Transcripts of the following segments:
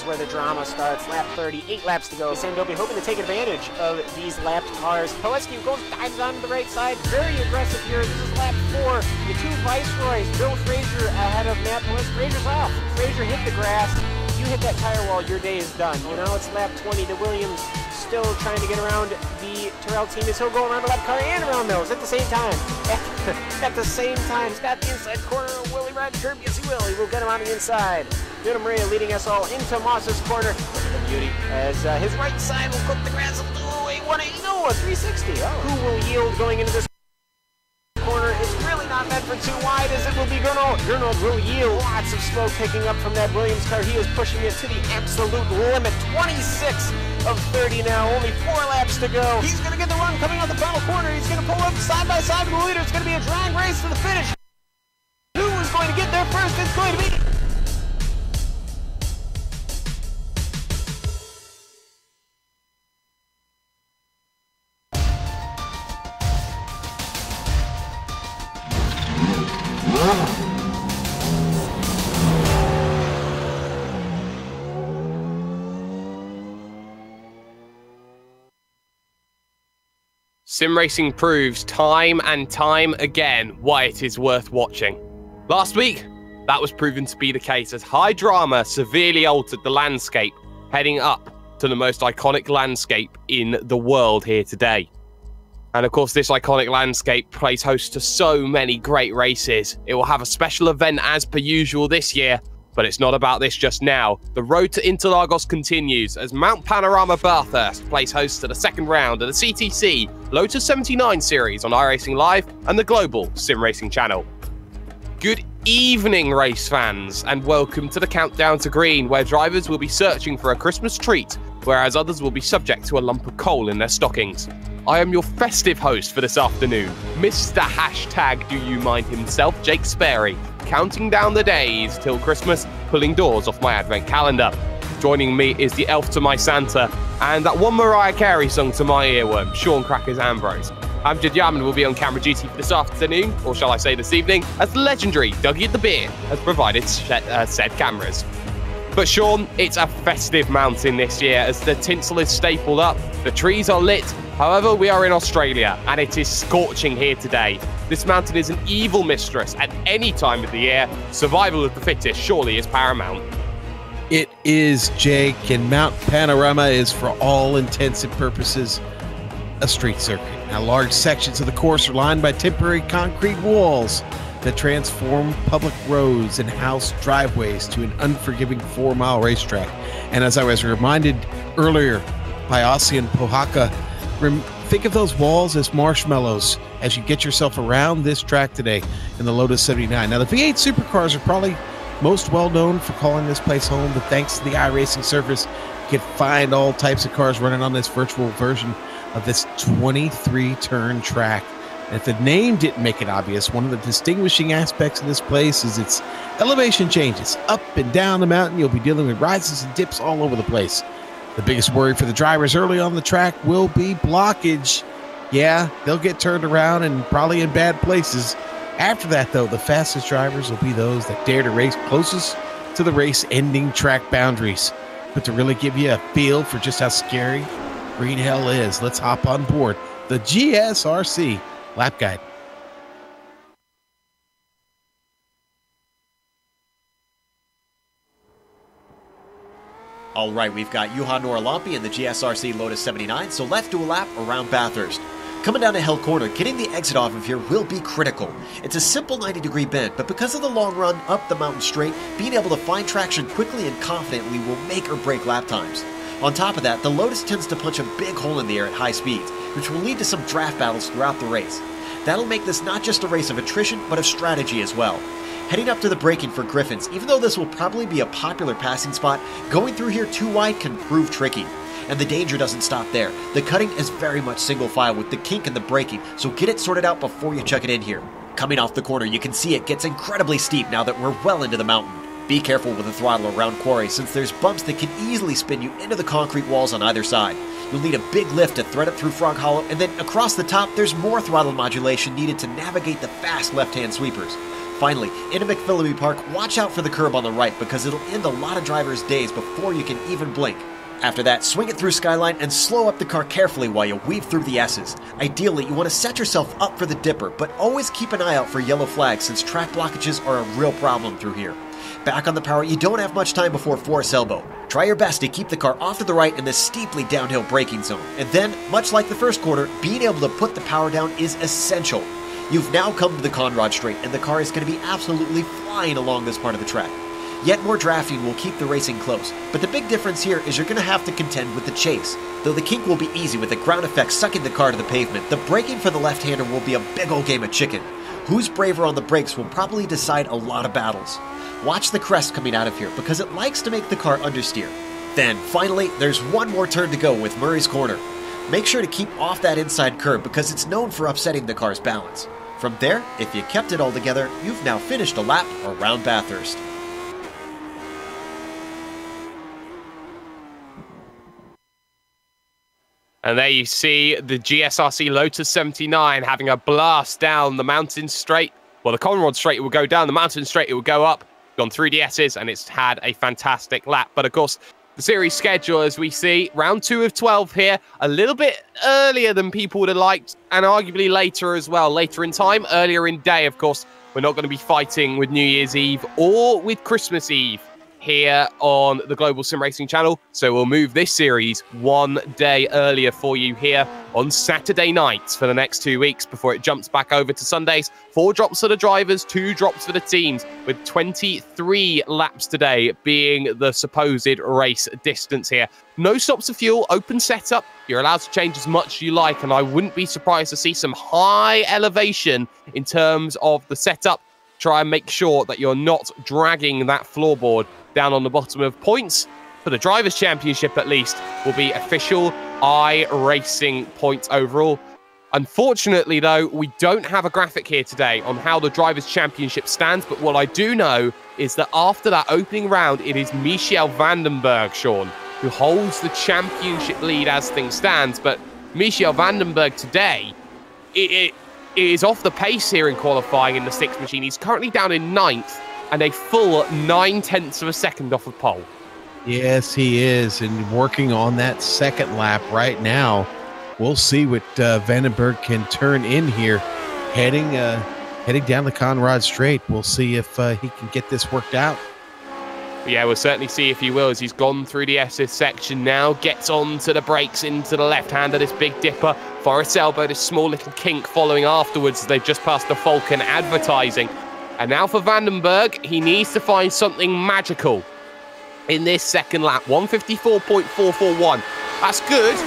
where the drama starts. Lap 30, 8 laps to go. Sandopi hoping to take advantage of these lapped cars. Pilecki goes, dives onto the right side. Very aggressive here. This is lap 4. The two Viceroys. Bill Frazier ahead of Matt Pilecki. Frazier's off. Frazier hit the grass. You hit that tire wall, your day is done. Well, now it's lap 20. The Williams still trying to get around the Terrell team as he'll go around the lap car and around those at the same time. At the same time. He's got the inside corner. Will he ride the curb? Yes, he will. He will get him on the inside. Yuna Maria leading us all into Moss's corner. Look at the beauty as his right side will cook the grass. Oh, a 180, no, a 360. Oh. Who will yield going into this corner? Is really not meant for too wide as it will be Gernald. Gernald will yield. Lots of smoke picking up from that Williams car. He is pushing it to the absolute limit. 26 of 30 now. Only 4 laps to go. He's going to get the run coming out the final corner. He's going to pull up side by side with the leader. It's going to be a drag race to the finish. Who is going to get there first? It's going to be SimRacing proves time and time again why it is worth watching. Last week, that was proven to be the case as high drama severely altered the landscape, heading up to the most iconic landscape in the world here today. And of course, this iconic landscape plays host to so many great races. It will have a special event as per usual this year, but it's not about this just now. The road to Interlagos continues as Mount Panorama Bathurst plays host to the second round of the CTC Lotus 79 series on iRacing Live and the global SimRacing channel. Good evening, race fans, and welcome to the Countdown to Green, where drivers will be searching for a Christmas treat, whereas others will be subject to a lump of coal in their stockings. I am your festive host for this afternoon, Mr. Hashtag Do You Mind himself, Jake Sperry, counting down the days till Christmas, pulling doors off my advent calendar. Joining me is the elf to my Santa, and that one Mariah Carey song to my earworm, Sean Crackers Ambrose. Amjad Yaman will be on camera duty for this afternoon, or shall I say this evening, as the legendary Dougie the Beard has provided said cameras. But Sean, it's a festive mountain this year as the tinsel is stapled up, the trees are lit. However, we are in Australia and it is scorching here today. This mountain is an evil mistress at any time of the year. Survival of the fittest surely is paramount. It is, Jake, and Mount Panorama is for all intents and purposes a street circuit. Now, large sections of the course are lined by temporary concrete walls that transform public roads and house driveways to an unforgiving 4-mile racetrack. And as I was reminded earlier by Ossian Pohaka, think of those walls as marshmallows as you get yourself around this track today in the Lotus 79. Now, the V8 supercars are probably most well known for calling this place home, but thanks to the iRacing surface, you can find all types of cars running on this virtual version of this 23-turn track. And if the name didn't make it obvious, one of the distinguishing aspects of this place is its elevation changes. Up and down the mountain, you'll be dealing with rises and dips all over the place. The biggest worry for the drivers early on the track will be blockage. Yeah, they'll get turned around and probably in bad places. After that, though, the fastest drivers will be those that dare to race closest to the race-ending track boundaries. But to really give you a feel for just how scary green hell is, let's hop on board the GSRC Lap Guide. All right, we've got Juha Norlampi in the GSRC Lotus 79, so let's do a lap around Bathurst. Coming down to Hell Corner, getting the exit off of here will be critical. It's a simple 90-degree bend, but because of the long run up the mountain straight, being able to find traction quickly and confidently will make or break lap times. On top of that, the Lotus tends to punch a big hole in the air at high speeds, which will lead to some draft battles throughout the race. That'll make this not just a race of attrition, but of strategy as well. Heading up to the braking for Griffins, even though this will probably be a popular passing spot, going through here too wide can prove tricky. And the danger doesn't stop there. The cutting is very much single file with the kink in the braking, so get it sorted out before you chuck it in here. Coming off the corner, you can see it gets incredibly steep now that we're well into the mountain. Be careful with the throttle around Quarry since there's bumps that can easily spin you into the concrete walls on either side. You'll need a big lift to thread it through Frog Hollow, and then across the top there's more throttle modulation needed to navigate the fast left-hand sweepers. Finally, into McPhillamy Park, watch out for the curb on the right because it'll end a lot of drivers' days before you can even blink. After that, swing it through Skyline and slow up the car carefully while you weave through the S's. Ideally, you want to set yourself up for the dipper, but always keep an eye out for yellow flags since track blockages are a real problem through here. Back on the power, you don't have much time before Forest Elbow. Try your best to keep the car off to the right in this steeply downhill braking zone. And then, much like the first quarter, being able to put the power down is essential. You've now come to the Conrad Straight, and the car is going to be absolutely flying along this part of the track. Yet more drafting will keep the racing close, but the big difference here is you're going to have to contend with the chase. Though the kink will be easy with the ground effect sucking the car to the pavement, the braking for the left-hander will be a big old game of chicken. Who's braver on the brakes will probably decide a lot of battles. Watch the crest coming out of here because it likes to make the car understeer. Then, finally, there's one more turn to go with Murray's Corner. Make sure to keep off that inside curb because it's known for upsetting the car's balance. From there, if you kept it all together, you've now finished a lap around Bathurst. And there you see the GSRC Lotus 79 having a blast down the mountain straight. Well, the Conrad Straight, it will go down. The mountain straight, it will go up. Gone through the S's, and it's had a fantastic lap. But, of course, the series schedule, as we see, round 2 of 12 here. A little bit earlier than people would have liked, and arguably later as well. Later in time, earlier in day, of course. We're not going to be fighting with New Year's Eve or with Christmas Eve here on the Global Sim Racing channel. So we'll move this series one day earlier for you here on Saturday nights for the next 2 weeks before it jumps back over to Sundays. 4 drops for the drivers, 2 drops for the teams, with 23 laps today being the supposed race distance here. No stops of fuel, open setup. You're allowed to change as much as you like, and I wouldn't be surprised to see some high elevation in terms of the setup. Try and make sure that you're not dragging that floorboard down on the bottom of points. For the Drivers' Championship, at least, will be official iRacing points overall. Unfortunately, though, we don't have a graphic here today on how the Drivers' Championship stands, but what I do know is that after that opening round, it is Michel Vandenberg, Sean, who holds the championship lead as things stands. But Michel Vandenberg today, it is off the pace here in qualifying in the 6th machine. He's currently down in 9th and a full 9/10 of a second off of pole. Yes, he is, and working on that second lap right now. We'll see what Vandenberg can turn in here, heading down the Conrad Straight. We'll see if he can get this worked out. Yeah, we'll certainly see if he will, as he's gone through the SS section now, gets onto the brakes into the left-hander, this big dipper. Forest Elbow, this small little kink following afterwards as they've just passed the Falcon advertising. And now for Vandenberg, he needs to find something magical in this second lap. 154.441. That's good,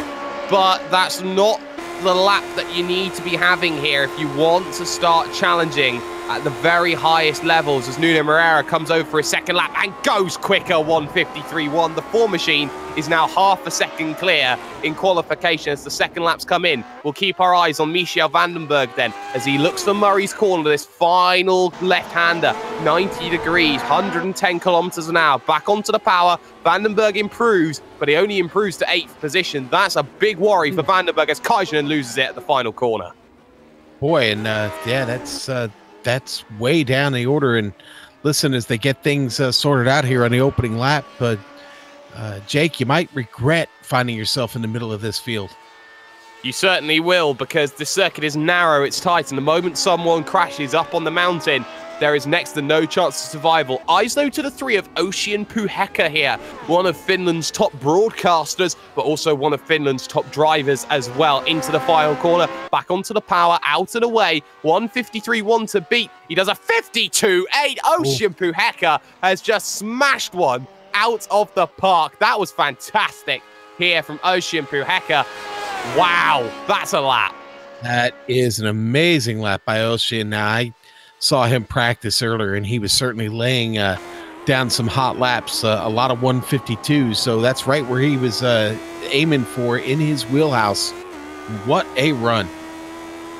but that's not the lap that you need to be having here if you want to start challenging at the very highest levels, as Nuno Moreira comes over for his second lap and goes quicker. 153.1. The 4 machine is now half a second clear in qualification as the second laps come in. We'll keep our eyes on Michel Vandenberg then as he looks for Murray's Corner, this final left-hander. 90 degrees, 110 kilometers an hour, back onto the power. Vandenberg improves, but he only improves to 8th position. That's a big worry for Vandenberg as Kajanen loses it at the final corner. Boy, and yeah, that's way down the order. And listen, as they get things sorted out here on the opening lap, but Jake, you might regret finding yourself in the middle of this field. You certainly will, because the circuit is narrow, it's tight, and the moment someone crashes up on the mountain, there is next to no chance of survival. Eyes though to the 3 of Ocean Puhekka here, one of Finland's top broadcasters, but also one of Finland's top drivers as well. Into the final corner, back onto the power, out and away. 153.1 to beat. He does a 52.8. Ocean Puhekka has just smashed one out of the park. That was fantastic here from Ocean Puhekka. Wow, that's a lap. That is an amazing lap by Ocean. Now, I saw him practice earlier, and he was certainly laying down some hot laps, a lot of 152. So that's right where he was aiming for in his wheelhouse. What a run.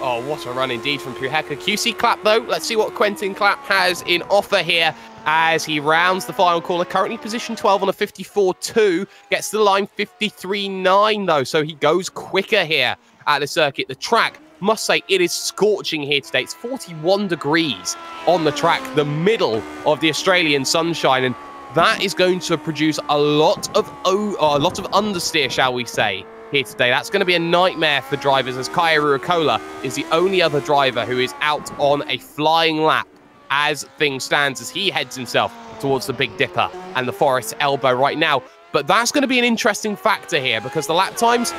Oh, what a run indeed from Puhekka. QC Clapp, though. Let's see what Quentin Clapp has in offer here as he rounds the final corner. Currently position 12 on a 54.2. Gets to the line 53.9, though, so he goes quicker here at the circuit. The track must say it is scorching here today. It's 41 degrees on the track, the middle of the Australian sunshine, and that is going to produce a lot of understeer, shall we say, here today. That's going to be a nightmare for drivers, as Kaya Ruokola is the only other driver who is out on a flying lap as things stands, as he heads himself towards the Big Dipper and the Forest Elbow right now. But that's going to be an interesting factor here, because the lap times,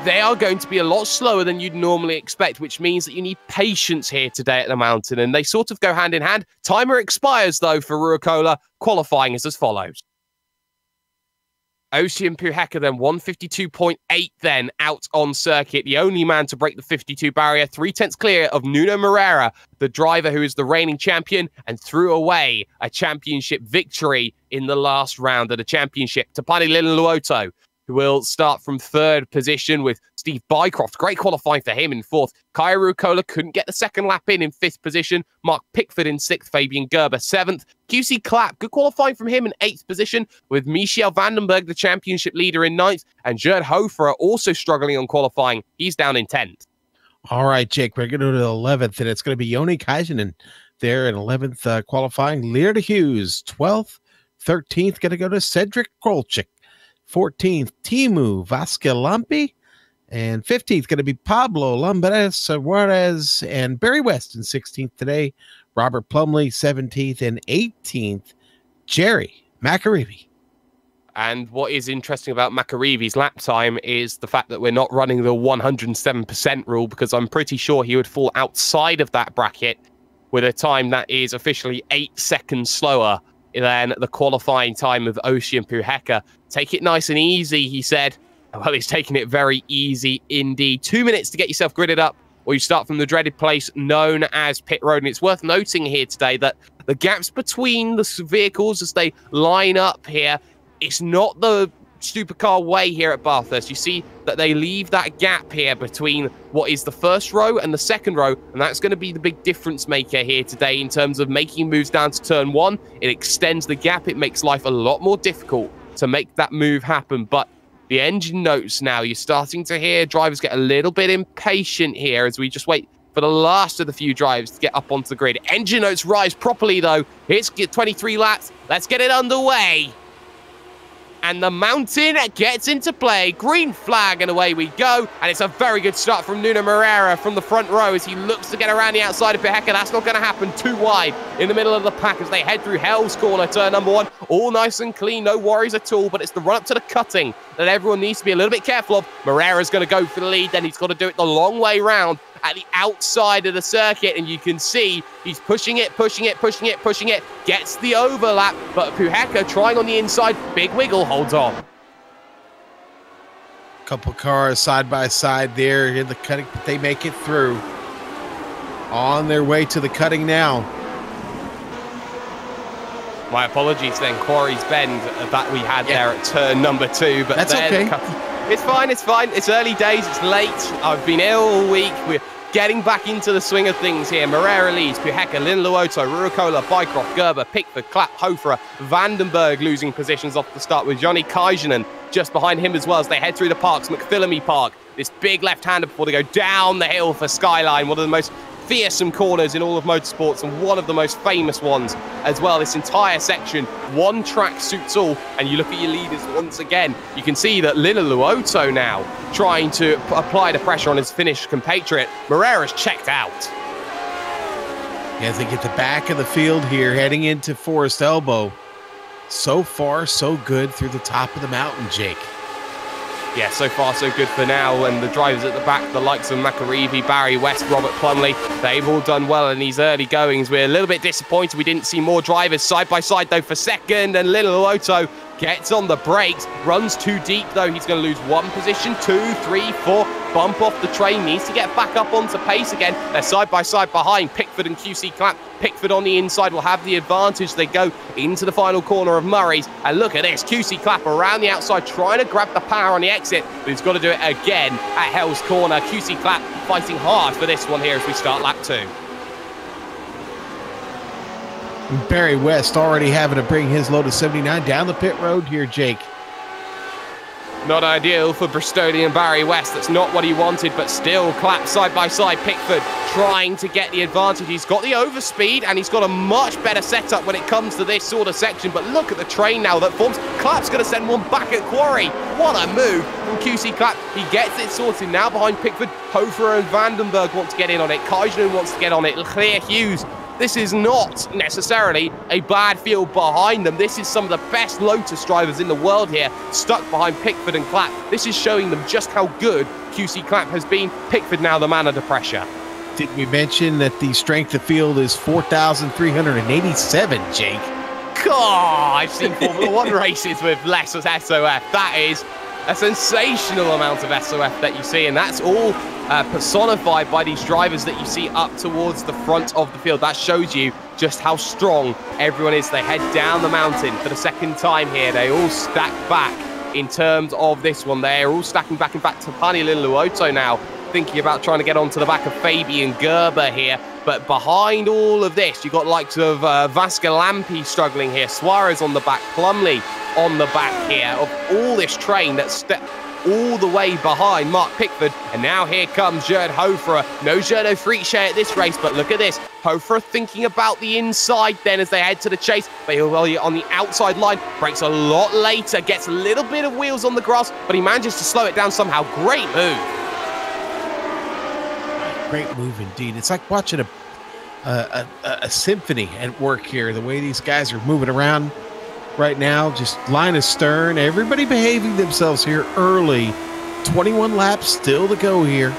they are going to be a lot slower than you'd normally expect, which means that you need patience here today at the mountain, and they sort of go hand in hand. Timer expires, though, for Ruokola. Qualifying is as follows. Ocean Puheka then 152.8 then out on circuit. The only man to break the 52 barrier, 3/10 clear of Nuno Moreira, the driver who is the reigning champion and threw away a championship victory in the last round of the championship. Tapani Lililuoto, who will start from third position with Steve Bycroft. Great qualifying for him in fourth. Kaya Ruokola couldn't get the second lap in fifth position. Mark Pickford in sixth. Fabian Gerber seventh. QC Clapp, good qualifying from him in eighth position, with Michel Vandenberg, the championship leader, in ninth. And Gerd Hofer also struggling on qualifying. He's down in 10th. All right, Jake, we're going to go to the 11th, and it's going to be Joni Kaisinen there in 11th qualifying. Lear de Hughes, 12th. 13th, going to go to Cedric Kolchik. 14th, Timu Vascalampi. And 15th, going to be Pablo Lamberez Juarez and Barry West in 16th today. Robert Plumley, 17th, and 18th, Jerry McAreevy. And what is interesting about McAreevy's lap time is the fact that we're not running the 107% rule, because I'm pretty sure he would fall outside of that bracket with a time that is officially 8 seconds slower than the qualifying time of Ocean Puheka. Take it nice and easy, he said. Well, he's taking it very easy indeed. 2 minutes to get yourself gridded up, or you start from the dreaded place known as pit road. And it's worth noting here today that the gaps between the vehicles as they line up here, it's not the supercar way here at Bathurst. You see that they leave that gap here between what is the first row and the second row, and that's going to be the big difference maker here today in terms of making moves down to turn one. It extends the gap. It makes life a lot more difficult to make that move happen. But the engine notes now, you're starting to hear drivers get a little bit impatient here as we just wait for the last of the few drivers to get up onto the grid. Engine notes rise properly, though. It's 23 laps. Let's get it underway. And the mountain gets into play. Green flag, and away we go. And it's a very good start from Nuno Moreira from the front row as he looks to get around the outside of Puheka. That's not going to happen. Too wide in the middle of the pack as they head through Hell's Corner, turn number one. All nice and clean, no worries at all. But it's the run up to the cutting that everyone needs to be a little bit careful of. Moreira's going to go for the lead. Then he's got to do it the long way round at the outside of the circuit, and you can see he's pushing it, gets the overlap, but Puheka trying on the inside, big wiggle, holds on. Couple cars side by side there in the cutting, but they make it through. On their way to the cutting now. My apologies then, Quarry's Bend that we had there at turn number 2, but that's okay. It's fine, it's fine. It's early days, it's late. I've been ill all week. We're getting back into the swing of things here. Moreira leads, Puheka, Lililuoto, Ruokola, Bycroft, Gerber, Pickford, Clapp, Hofer, Vandenberg losing positions off the start, with Joni Kaisinen just behind him as well as they head through the parks. McPhillamy Park, this big left-hander before they go down the hill for Skyline, one of the most fearsome corners in all of motorsports and one of the most famous ones as well. This entire section, one track suits all, and you look at your leaders once again, you can see that Lililuoto now trying to apply the pressure on his Finnish compatriot. Moreira's checked out. As they get the back of the field here, heading into Forest Elbow. So far, so good through the top of the mountain, Jake. Yeah, so far so good for now, and the drivers at the back, the likes of McAreevy, Barry West, Robert Plumley, they've all done well in these early goings. We're a little bit disappointed we didn't see more drivers side by side though for second, and Lililuoto gets on the brakes, runs too deep though. He's going to lose one position, 2, 3, 4, bump off the train, needs to get back up onto pace again. They're side by side behind Pickford and QC Clapp. Pickford on the inside will have the advantage. They go into the final corner of Murray's, and look at this, QC Clapp around the outside trying to grab the power on the exit, but he's got to do it again at Hell's Corner. QC Clapp fighting hard for this one here as we start lap 2. Barry West already having to bring his Lotus 79 down the pit road here, Jake. Not ideal for Bristolian Barry West. That's not what he wanted, but still clapped side by side. Pickford trying to get the advantage. He's got the overspeed, and he's got a much better setup when it comes to this sort of section. But look at the train now that forms. Clapp's going to send one back at Quarry. What a move from QC Clapp. He gets it sorted now behind Pickford. Hofer and Vandenberg want to get in on it. Kaijnen wants to get on it. Leclerc Hughes. This is not necessarily a bad field behind them. This is some of the best Lotus drivers in the world here, stuck behind Pickford and Clapp. This is showing them just how good QC Clapp has been. Pickford now the man under pressure. Did we mention that the strength of field is 4,387, Jake? God, I've seen Formula 1 races with less SOF. That is a sensational amount of SOF that you see, and that's all personified by these drivers that you see up towards the front of the field. That shows you just how strong everyone is. They head down the mountain for the second time here. They all stack back in terms of this one. They're all stacking back. In fact, Tapani Liluoto now thinking about trying to get onto the back of Fabian Gerber here. But behind all of this, you've got likes of Vascalampi struggling here, Suarez on the back, Plumley on the back here, of all this train that's all the way behind Mark Pickford. And now here comes Gerd Hofer. No Gerdo Freakshay at this race, but look at this. Hofer thinking about the inside then as they head to the chase. But he'll be on the outside line, breaks a lot later, gets a little bit of wheels on the grass, but he manages to slow it down somehow. Great move. Great move indeed. It's like watching a symphony at work here. The way these guys are moving around right now, just line astern, everybody behaving themselves here early. 21 laps still to go here.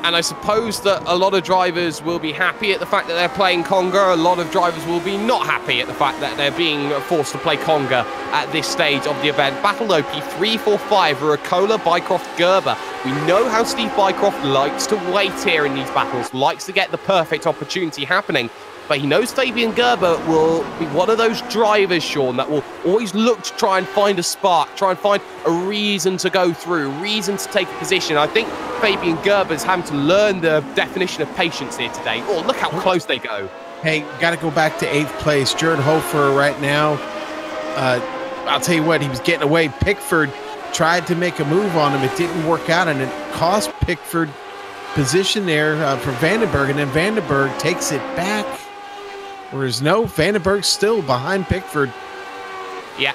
And I suppose that a lot of drivers will be happy at the fact that they're playing Conga. A lot of drivers will be not happy at the fact that they're being forced to play Conga at this stage of the event. Battle P3, 4, 5, Rucola, Bycroft, Gerber. We know how Steve Bycroft likes to wait here in these battles, likes to get the perfect opportunity happening. But he knows Fabian Gerber will be one of those drivers, Sean, that will always look to try and find a spark, try and find a reason to go through, a reason to take a position. I think Fabian Gerber's having to learn the definition of patience here today. Oh, look how close they go. Hey, got to go back to 8th place. Gerd Hofer right now. I'll tell you what, he was getting away. Pickford tried to make a move on him. It didn't work out, and it cost Pickford position there for Vandenberg, and then Vandenberg takes it back. Whereas no, Vandenberg's still behind Pickford. Yeah,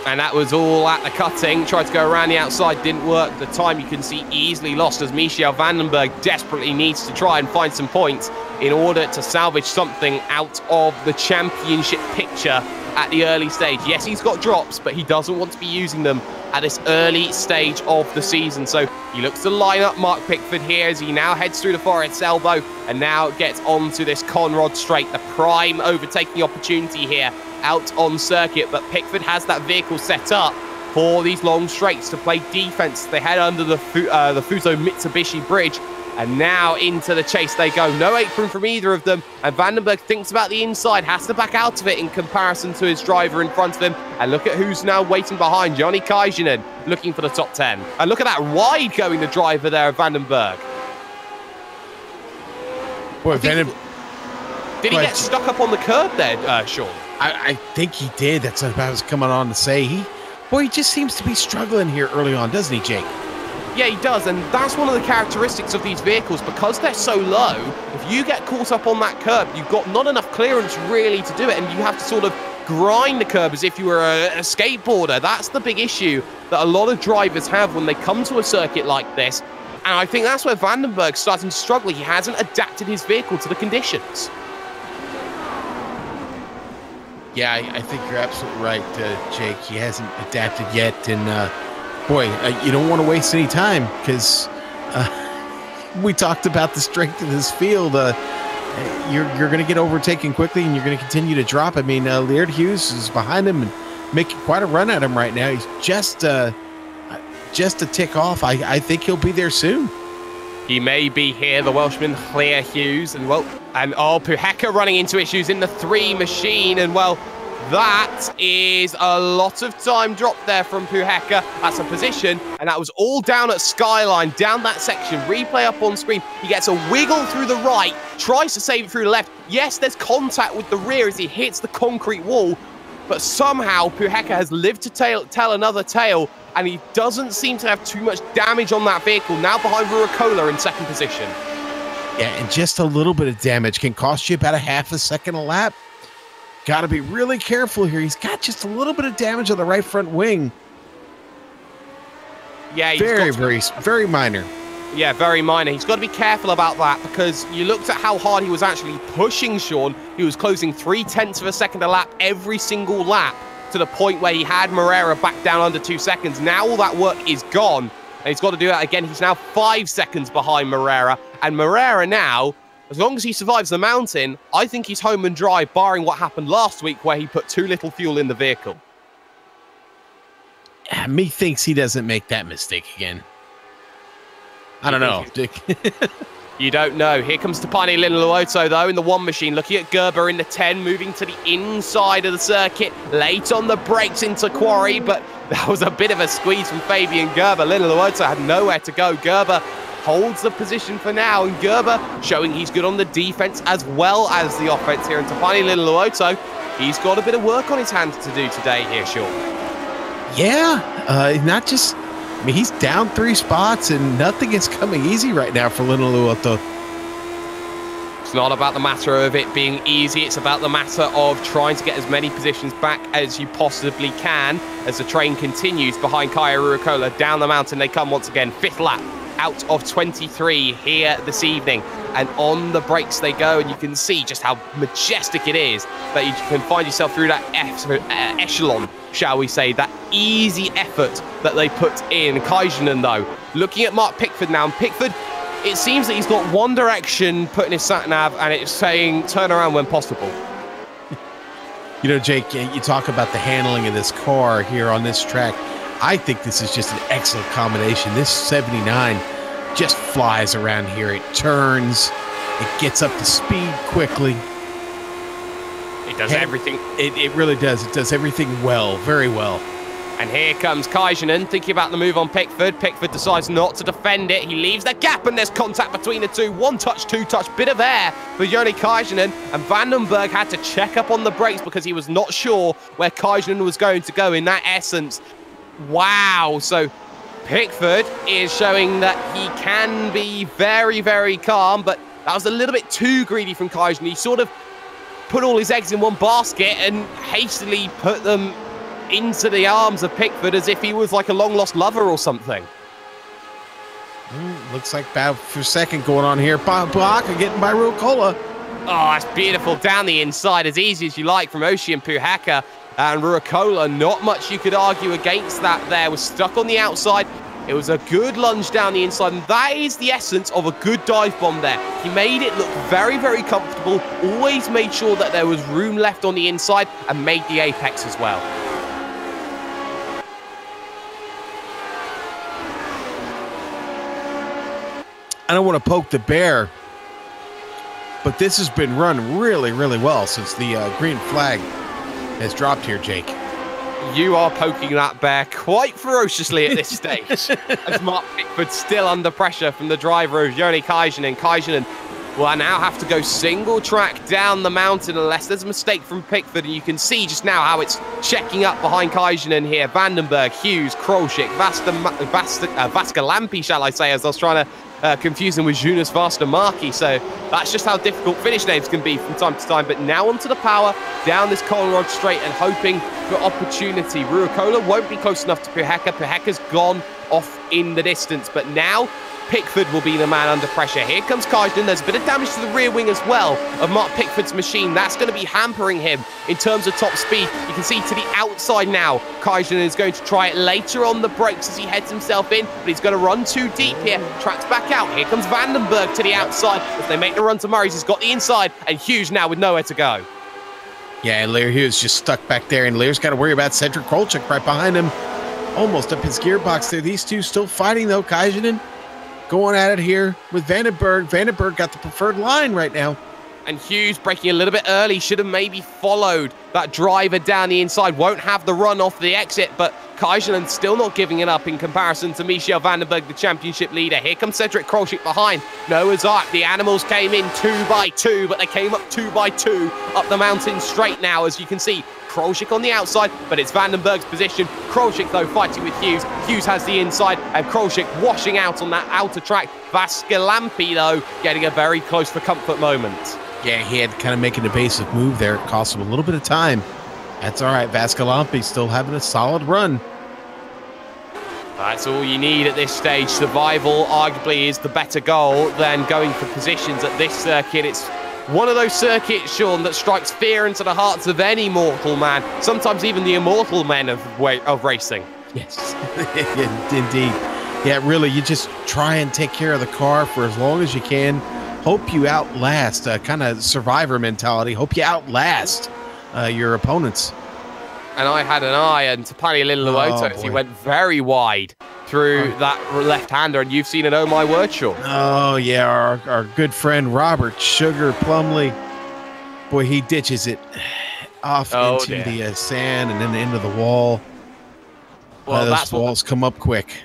and that was all at the cutting. Tried to go around the outside, didn't work. The time you can see easily lost as Michael Vandenberg desperately needs to try and find some points in order to salvage something out of the championship picture at the early stage. Yes, he's got drops, but he doesn't want to be using them at this early stage of the season. So he looks to line up Mark Pickford here as he now heads through the Forest Elbow and now gets onto this Conrod Straight, the prime overtaking opportunity here out on circuit. But Pickford has that vehicle set up for these long straights to play defense. They head under the Fuso Mitsubishi Bridge, and now into the chase they go. No apron from either of them, and Vandenberg thinks about the inside, has to back out of it in comparison to his driver in front of him. And look at who's now waiting behind, Johnny Kaijinen, looking for the top 10. And look at that wide going the driver there of Vandenberg. Boy, did he get stuck up on the curb there, Sean? I think he did. That's what I was coming on to say. He just seems to be struggling here early on, doesn't he, Jake? Yeah, he does, and that's one of the characteristics of these vehicles. Because they're so low, if you get caught up on that curb, you've got not enough clearance really to do it, and you have to sort of grind the curb as if you were a skateboarder. That's the big issue that a lot of drivers have when they come to a circuit like this, and I think that's where Vandenberg's starting to struggle. He hasn't adapted his vehicle to the conditions. Yeah, I think you're absolutely right, Jake. He hasn't adapted yet, and boy, you don't want to waste any time because we talked about the strength of this field. You're going to get overtaken quickly, and you're going to continue to drop. I mean, Laird Hughes is behind him and making quite a run at him right now. He's just a tick off. I think he'll be there soon. He may be here, the Welshman Claire Hughes, and Puheka running into issues in the 3 machine, and that is a lot of time dropped there from Puheka. That's a position, and that was all down at Skyline, down that section. Replay up on screen. He gets a wiggle through the right, tries to save it through the left. Yes, there's contact with the rear as he hits the concrete wall, but somehow Puheka has lived to tell another tale, and he doesn't seem to have too much damage on that vehicle, now behind Ruakola in second position. Yeah, and just a little bit of damage can cost you about a half a second a lap. Got to be really careful here. He's got just a little bit of damage on the right front wing. Yeah, very minor. Yeah, very minor. He's got to be careful about that, because you looked at how hard he was actually pushing Sean. He was closing 0.3 of a second a lap every single lap, to the point where he had Moreira back down under 2 seconds. Now all that work is gone, and he's got to do that again. He's now 5 seconds behind Moreira, and Moreira now, as long as he survives the mountain, I think he's home and dry, barring what happened last week where he put too little fuel in the vehicle. Methinks he doesn't make that mistake again. I don't know. You don't know. Here comes Tapani Linaloto, though, in the 1 machine. Looking at Gerber in the 10, moving to the inside of the circuit. Late on the brakes into Quarry, but that was a bit of a squeeze from Fabian Gerber. Linaloto had nowhere to go. Gerber holds the position for now, and Gerber showing he's good on the defense as well as the offense here. And Tapani Linaloto, he's got a bit of work on his hands to do today here, Sean. Yeah, not just... I mean, he's down 3 spots, and nothing is coming easy right now for Linaloto. It's not about the matter of it being easy. It's about the matter of trying to get as many positions back as you possibly can as the train continues behind Kaya Ruakola. Down the mountain they come once again. 5th lap out of 23 here this evening. And on the brakes they go, and you can see just how majestic it is that you can find yourself through that echelon, shall we say, that easy effort that they put in. Kaisunen, though, looking at Mark Pickford now, and Pickford, it seems that he's got one direction put in his sat-nav, and it's saying turn around when possible. You know, Jake, you talk about the handling of this car here on this track. I think this is just an excellent combination. This 79 just flies around here. It turns, it gets up to speed quickly. It does everything. It really does. It does everything well, very well. And here comes Kaisunen, thinking about the move on Pickford. Pickford decides not to defend it. He leaves the gap, and there's contact between the two. 1 touch, 2 touch, bit of air for Joni Kaisunen. And Vandenberg had to check up on the brakes because he was not sure where Kaisunen was going to go in that essence. Wow. So Pickford is showing that he can be very, very calm, but that was a little bit too greedy from Kaisunen. He sort of put all his eggs in one basket and hastily put them into the arms of Pickford as if he was like a long-lost lover or something. Looks like battle for second going on here. Baka getting by Ruakola. Oh, that's beautiful. Down the inside, as easy as you like from Oshi and Puhaka. And Ruakola, not much you could argue against that there. Was stuck on the outside. It was a good lunge down the inside, and that is the essence of a good dive bomb there. He made it look very, very comfortable, always made sure that there was room left on the inside, and made the apex as well. I don't want to poke the bear, but this has been run really, really well since the green flag has dropped here, Jake. You are poking that bear quite ferociously at this stage. As Mark Pickford still under pressure from the driver of Joni Kaisunen. Kaisunen will now have to go single track down the mountain unless there's a mistake from Pickford. And you can see just now how it's checking up behind Kaisunen here. Vandenberg, Hughes, Krolschik, Vaskalampi, shall I say, as I was trying to confuse him with Jonas Vastamaki. So that's just how difficult finish names can be from time to time. But now onto the power, down this Colorado straight and hoping for opportunity. Ruakola won't be close enough to Puhaka. Puhaka's gone off in the distance. But now Pickford will be the man under pressure. Here comes Kaisunen. There's a bit of damage to the rear wing as well of Mark Pickford's machine. That's going to be hampering him in terms of top speed. You can see to the outside now, Kaisunen is going to try it later on the brakes as he heads himself in, but he's going to run too deep here. Tracks back out. Here comes Vandenberg to the outside as they make the run to Murray's. He's got the inside, and Hughes now with nowhere to go. Yeah, and Lear Hughes just stuck back there, and Lear's got to worry about Cedric Krolschik right behind him. Almost up his gearbox there. These two still fighting, though. Kaisunen going at it here with Vandenberg. Vandenberg got the preferred line right now. And Hughes braking a little bit early. Should have maybe followed that driver down the inside. Won't have the run off the exit, but Kaisunen still not giving it up in comparison to Michel Vandenberg, the championship leader. Here comes Cedric Krolschik behind Noah's Ark. The animals came in 2 by 2, but they came up 2 by 2 up the mountain straight now. As you can see, Krolschick on the outside, but it's Vandenberg's position. Krolschick, though, fighting with Hughes. Hughes has the inside, and Krolschick washing out on that outer track. Vascalampi, though, getting a very close for comfort moment. Yeah, he had to kind of make an evasive move there. It cost him a little bit of time. That's all right. Vascalampi still having a solid run. That's all you need at this stage. Survival arguably is the better goal than going for positions at this circuit. It's one of those circuits, Sean, that strikes fear into the hearts of any mortal man, sometimes even the immortal men of racing. Yes, indeed. Yeah, really, you just try and take care of the car for as long as you can. Hope you outlast, kind of survivor mentality. Hope you outlast your opponents. And I had an eye on Tapani Lotus. He went very wide through that left-hander, and you've seen it, oh my word, Sean. Oh, yeah, our good friend Robert Sugar Plumley. Boy, he ditches it off into the sand and then into the wall. Well, those walls come up quick.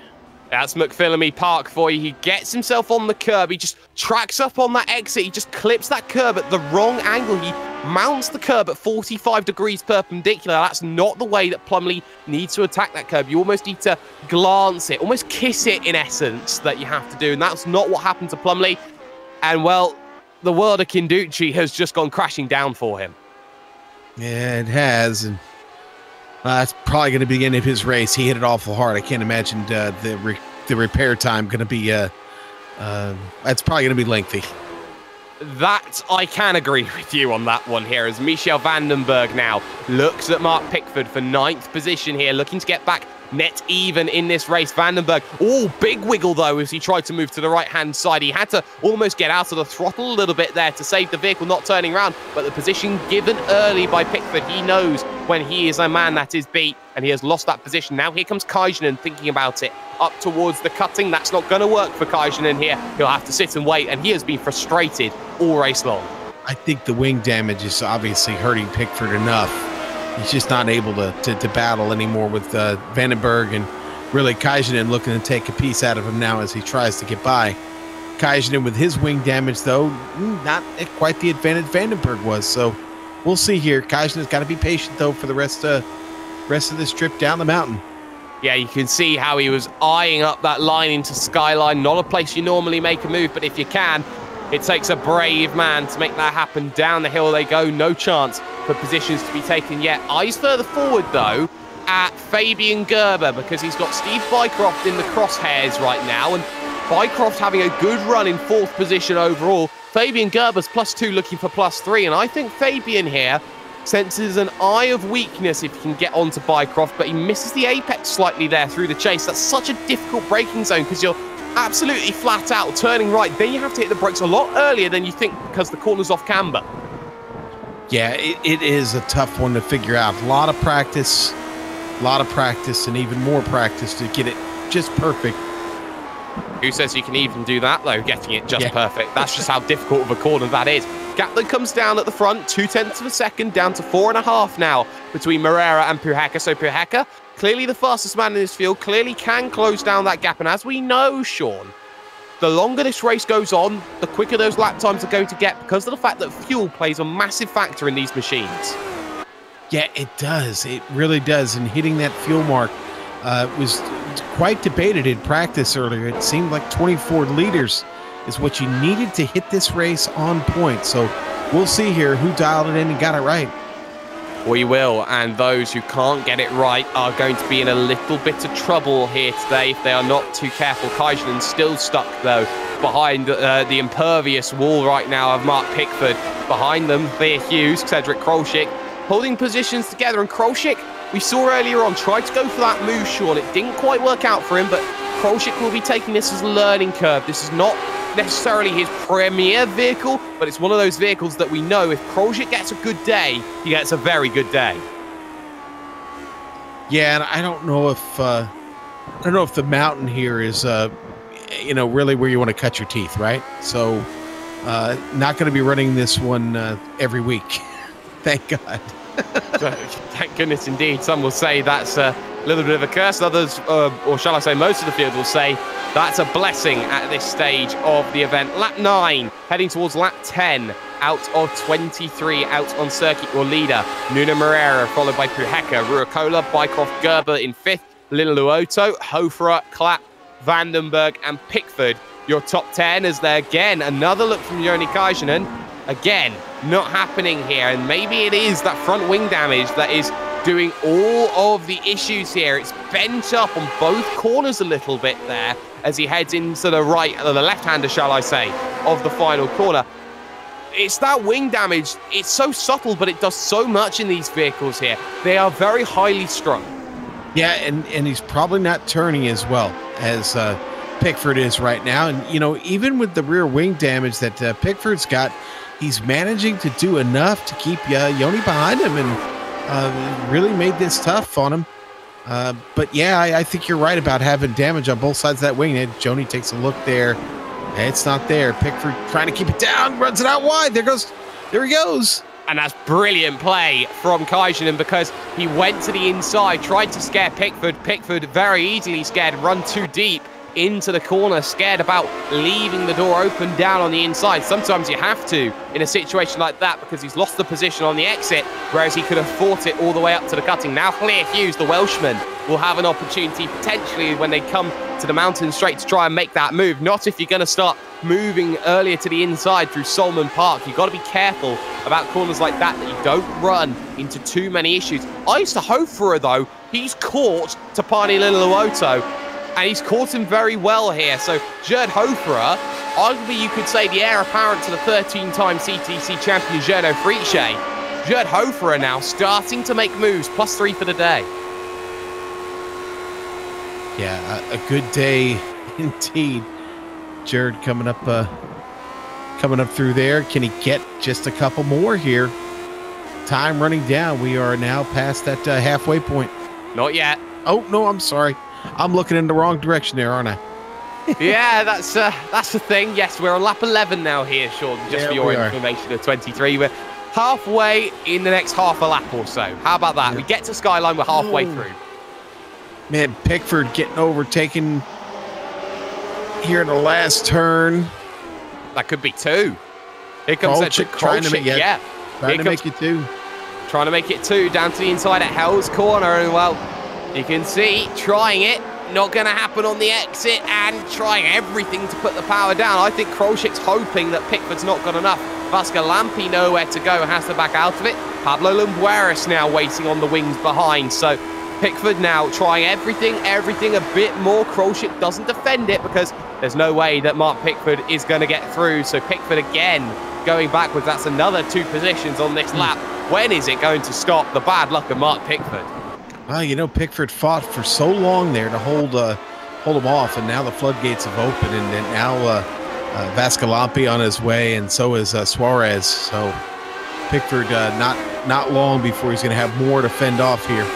That's McPhillamy Park for you. He gets himself on the curb. He just tracks up on that exit. He just clips that curb at the wrong angle. He mounts the curb at 45 degrees perpendicular. That's not the way that Plumley needs to attack that curb. You almost need to glance it, almost kiss it in essence, that you have to do. And that's not what happened to Plumley. And, well, the world of Kinducci has just gone crashing down for him. Yeah, it has. And that's probably going to be the end of his race. He hit it awful hard. I can't imagine the repair time going to be. That's probably going to be lengthy. That I can agree with you on that one here, as Michel Vandenberg now looks at Mark Pickford for 9th position here, looking to get back net even in this race. Vandenberg, big wiggle though as he tried to move to the right-hand side. He had to almost get out of the throttle a little bit there to save the vehicle not turning around, but the position given early by Pickford, he knows when he is a man that is beat, and he has lost that position. Now here comes Kajanen thinking about it, up towards the cutting. That's not going to work for Kajanen here. He'll have to sit and wait, and he has been frustrated all race long. I think the wing damage is obviously hurting Pickford enough. He's just not able to battle anymore with Vandenberg, and really Kajanen looking to take a piece out of him now as he tries to get by. Kajanen with his wing damage, though, not at quite the advantage Vandenberg was. So we'll see here. Kajanen's got to be patient, though, for the rest of this trip down the mountain. Yeah, you can see how he was eyeing up that line into Skyline. Not a place you normally make a move, but if you can, it takes a brave man to make that happen. Down the hill they go. No chance for positions to be taken yet. Eyes further forward, though, at Fabian Gerber, because he's got Steve Bycroft in the crosshairs right now, and Bycroft having a good run in 4th position overall. Fabian Gerber's +2 looking for +3, and I think Fabian here senses an eye of weakness if he can get onto Bycroft, but he misses the apex slightly there through the chase. That's such a difficult braking zone because you're absolutely flat out turning right. Then you have to hit the brakes a lot earlier than you think because the corner's off camber. Yeah, it is a tough one to figure out. A lot of practice, and even more practice to get it just perfect. Who says you can even do that, though, getting it just perfect? That's just how difficult of a corner that is. Gatlin comes down at the front, 0.2 of a second, down to 4.5 now between Moreira and Puhaka. So Puhaka, clearly the fastest man in this field, clearly can close down that gap. And as we know, Sean, the longer this race goes on, the quicker those lap times are going to get because of the fact that fuel plays a massive factor in these machines. Yeah, it does. It really does. And hitting that fuel mark was quite debated in practice earlier. It seemed like 24 liters is what you needed to hit this race on point. So we'll see here who dialed it in and got it right. We will, and those who can't get it right are going to be in a little bit of trouble here today if they are not too careful. Kajanen's still stuck, though, behind the impervious wall right now of Mark Pickford. Behind them, Thea Hughes, Cedric Krolschick, holding positions together, and Krolschick, we saw earlier on, tried to go for that move, Sean. It didn't quite work out for him, but Krolschick will be taking this as a learning curve. This is not necessarily his premier vehicle, but it's one of those vehicles that we know if Krolschick gets a good day, he gets a very good day. Yeah, and I don't know if the mountain here is really where you want to cut your teeth, right? So not going to be running this one every week. Thank God. Thank goodness indeed. Some will say that's a little bit of a curse. Others, or shall I say most of the field will say that's a blessing at this stage of the event. Lap 9, heading towards lap 10, out of 23 out on circuit. Your leader, Nuno Moreira, followed by Puheka, Ruakola, Bycroft, Gerber in 5th, Lilluoto, Hoferer, Clapp, Vandenberg and Pickford. Your top 10 as there again, another look from Joni Kajanen. Again, not happening here, and maybe it is that front wing damage that is doing all of the issues here. It's bent up on both corners a little bit there as he heads into the right, or the left-hander, shall I say, of the final corner. It's that wing damage. It's so subtle, but it does so much in these vehicles here. They are very highly strung. Yeah, and he's probably not turning as well as Pickford is right now. And, you know, even with the rear wing damage that Pickford's got, he's managing to do enough to keep Joni behind him and really made this tough on him. But, yeah, I think you're right about having damage on both sides of that wing. And Joni takes a look there. It's not there. Pickford trying to keep it down, runs it out wide. There he goes. And that's brilliant play from Kajanen because he went to the inside, tried to scare Pickford. Pickford very easily scared, run too deep into the corner, scared about leaving the door open down on the inside. Sometimes you have to in a situation like that because he's lost the position on the exit, whereas he could have fought it all the way up to the cutting. Now Clear Hughes, the Welshman, will have an opportunity potentially when they come to the mountain straight to try and make that move. Not if you're going to start moving earlier to the inside through Solomon Park. You've got to be careful about corners like that you don't run into too many issues. I used to hope for her, though. He's caught Tapani Lilluoto, and he's caught him very well here. So Gerd Hoferer, arguably you could say the heir apparent to the 13-time CTC champion Gerd Friche. Gerd Hoferer now starting to make moves, +3 for the day. Yeah, a good day indeed. Jared coming up through there. Can he get just a couple more here? Time running down. We are now past that halfway point. Not yet. Oh, no, I'm sorry. I'm looking in the wrong direction there, aren't I? Yeah, that's the thing. Yes, we're on lap 11 now here, Sean, just for your information of 23. We're halfway in the next half a lap or so. How about that? We get to Skyline, we're halfway through. Man, Pickford getting overtaken here in the last turn. That could be 2. Here comes that trying to make it, trying to make it 2. Trying to make it 2 down to the inside at Hell's Corner. And, well, you can see, trying it. Not going to happen on the exit and trying everything to put the power down. I think Krolschik's hoping that Pickford's not got enough. Vascalampi nowhere to go, has to back out of it. Pablo Lumbueras now waiting on the wings behind. So Pickford now trying everything a bit more. Krolschik doesn't defend it because there's no way that Mark Pickford is going to get through. So Pickford again going backwards. That's another 2 positions on this lap. When is it going to stop the bad luck of Mark Pickford? Well, you know, Pickford fought for so long there to hold him off, and now the floodgates have opened, and now Vascalampi on his way, and so is Suarez. So Pickford not long before he's going to have more to fend off here.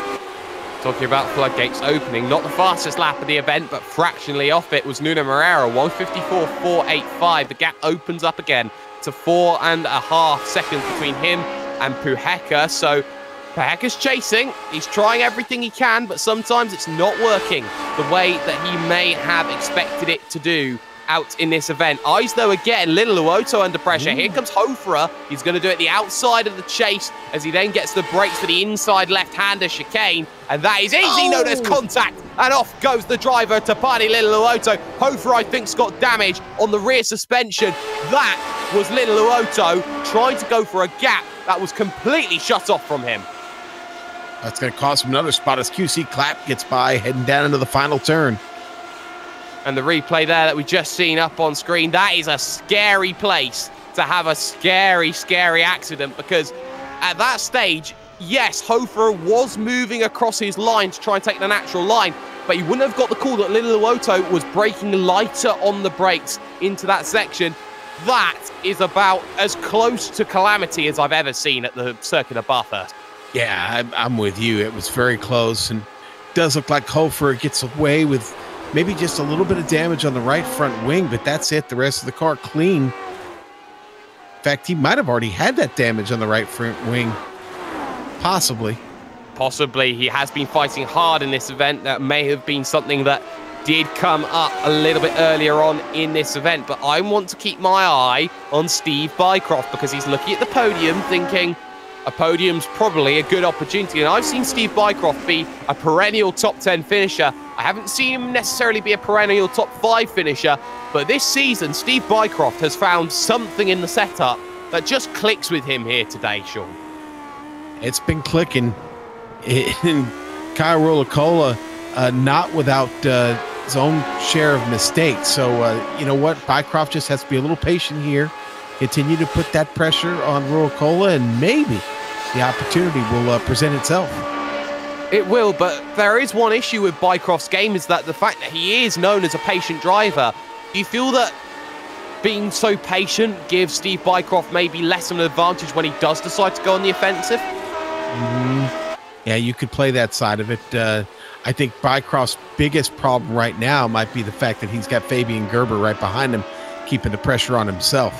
Talking about floodgates opening, not the fastest lap of the event, but fractionally off it was Nuno Moreira, 1:54.485. The gap opens up again to 4.5 seconds between him and Puheka. So Puheka's chasing. He's trying everything he can, but sometimes it's not working the way that he may have expected it to do out in this event. Eyes, though, again, Lilluoto under pressure. Here comes Hoferer. He's going to do it the outside of the chase as he then gets the brakes for the inside left-hander chicane, and that is easy. No, there's contact, and off goes the driver, Tapani Lilluoto. Hoferer, I think, has got damage on the rear suspension. That was Lilluoto trying to go for a gap that was completely shut off from him. That's going to cost him another spot as QC Clapp gets by, heading down into the final turn. And the replay there that we just seen up on screen, that is a scary place to have a scary, scary accident, because at that stage, yes, Hoferer was moving across his line to try and take the natural line, but he wouldn't have got the call that Lilluoto was braking lighter on the brakes into that section. That is about as close to calamity as I've ever seen at the circuit of Bathurst. Yeah, I'm with you. It was very close, and it does look like Hoferer gets away with maybe just a little bit of damage on the right front wing, but that's it. The rest of the car clean. In fact, he might have already had that damage on the right front wing. Possibly. Possibly he has been fighting hard in this event. That may have been something that did come up a little bit earlier on in this event, but I want to keep my eye on Steve Bycroft because he's looking at the podium thinking a podium's probably a good opportunity. And I've seen Steve Bycroft be a perennial top 10 finisher. I haven't seen him necessarily be a perennial top 5 finisher, but this season, Steve Bycroft has found something in the setup that just clicks with him here today, Sean. It's been clicking. In Kyle Rulacola, not without his own share of mistakes. So, you know what? Bycroft just has to be a little patient here. Continue to put that pressure on Rulacola, and maybe the opportunity will present itself. It will, but there is one issue with Bycroft's game, is that the fact that he is known as a patient driver. Do you feel that being so patient gives Steve Bycroft maybe less of an advantage when he does decide to go on the offensive? Yeah, you could play that side of it. I think Bycroft's biggest problem right now might be the fact that he's got Fabian Gerber right behind him, keeping the pressure on himself.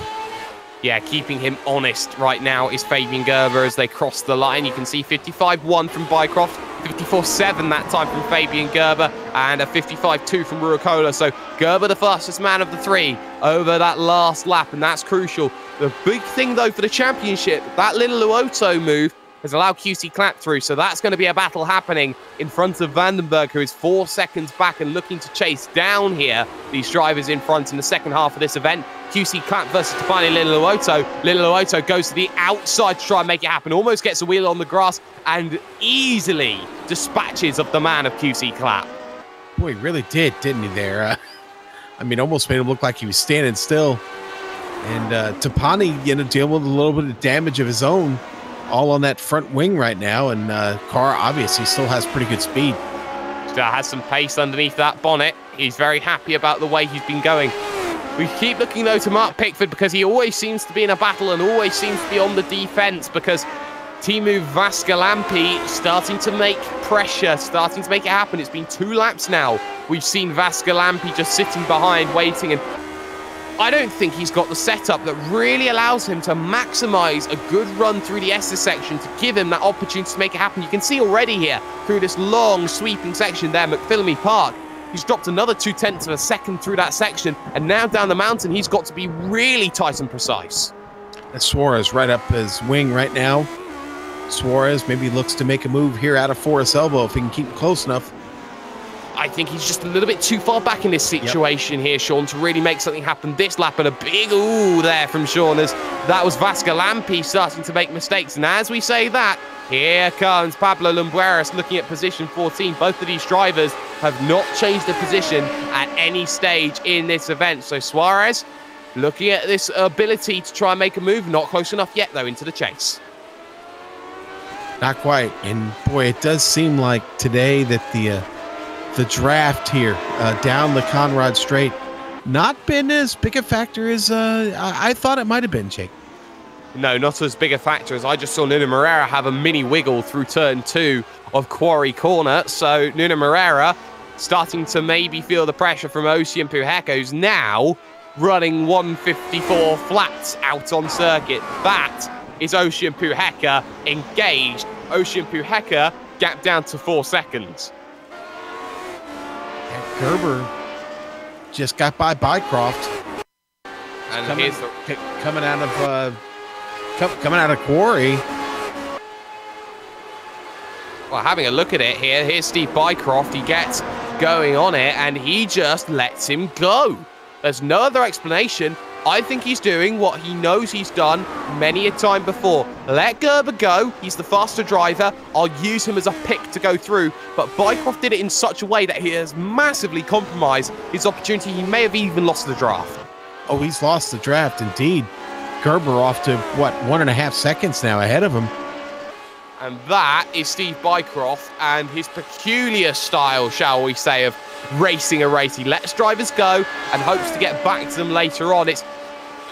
Yeah, keeping him honest right now is Fabian Gerber as they cross the line. You can see 55.1 from Bycroft, 54.7 that time from Fabian Gerber, and a 55.2 from Rulacola. So Gerber, the fastest man of the three, over that last lap, and that's crucial. The big thing, though, for the championship, that little Luoto move has allowed QC Clap through, so that's going to be a battle happening in front of Vandenberg, who is 4 seconds back and looking to chase down here these drivers in front in the second half of this event. QC Clap versus Topani Liluoto. Liluoto goes to the outside to try and make it happen, almost gets a wheel on the grass and easily dispatches of the man of QC Clap. Boy, he really did, didn't he there? I mean, almost made him look like he was standing still. And Topani, you know, dealing with a little bit of damage of his own, all on that front wing right now, and car obviously still has pretty good speed. Still has some pace underneath that bonnet. He's very happy about the way he's been going. We keep looking, though, to Mark Pickford because he always seems to be in a battle and always seems to be on the defense, because Teemu Vaskalampi starting to make pressure, starting to make it happen. It's been 2 laps now. We've seen Vaskalampi just sitting behind, waiting, and I don't think he's got the setup that really allows him to maximize a good run through the Estes section to give him that opportunity to make it happen. You can see already here through this long sweeping section there, McPhillamy Park, he's dropped another 0.2 of a second through that section, and now down the mountain he's got to be really tight and precise. That's Suarez right up his wing right now. Suarez maybe looks to make a move here out of Forest Elbow if he can keep him close enough. I think he's just a little bit too far back in this situation here, Sean, to really make something happen this lap. And a big ooh there from Sean, as that was Vaskalampi starting to make mistakes. And as we say that, here comes Pablo Lumbreras looking at position 14. Both of these drivers have not changed their position at any stage in this event. So Suarez looking at this ability to try and make a move. Not close enough yet, though, into the chase. Not quite. And boy, it does seem like today that the draft here down the Conrad Straight not been as big a factor as I thought it might have been, Jake. No, not as big a factor as I just saw Nuno Moreira have a mini wiggle through turn 2 of Quarry Corner. So Nuno Moreira starting to maybe feel the pressure from Ocean Puheka, who's now running 154 flats out on circuit. That is Ocean Puheka engaged. Ocean Puheka gap down to 4 seconds. And Gerber just got by Bycroft. And coming out of Quarry. Well, having a look at it here, here's Steve Bycroft. He gets going on it and he just lets him go. There's no other explanation. I think he's doing what he knows he's done many a time before. Let Gerber go. He's the faster driver. I'll use him as a pick to go through. But Bycroft did it in such a way that he has massively compromised his opportunity. He may have even lost the draft. Oh, he's lost the draft, indeed. Gerber off to, what, 1.5 seconds now ahead of him. And that is Steve Bycroft and his peculiar style, shall we say, of racing a race. He lets drivers go and hopes to get back to them later on.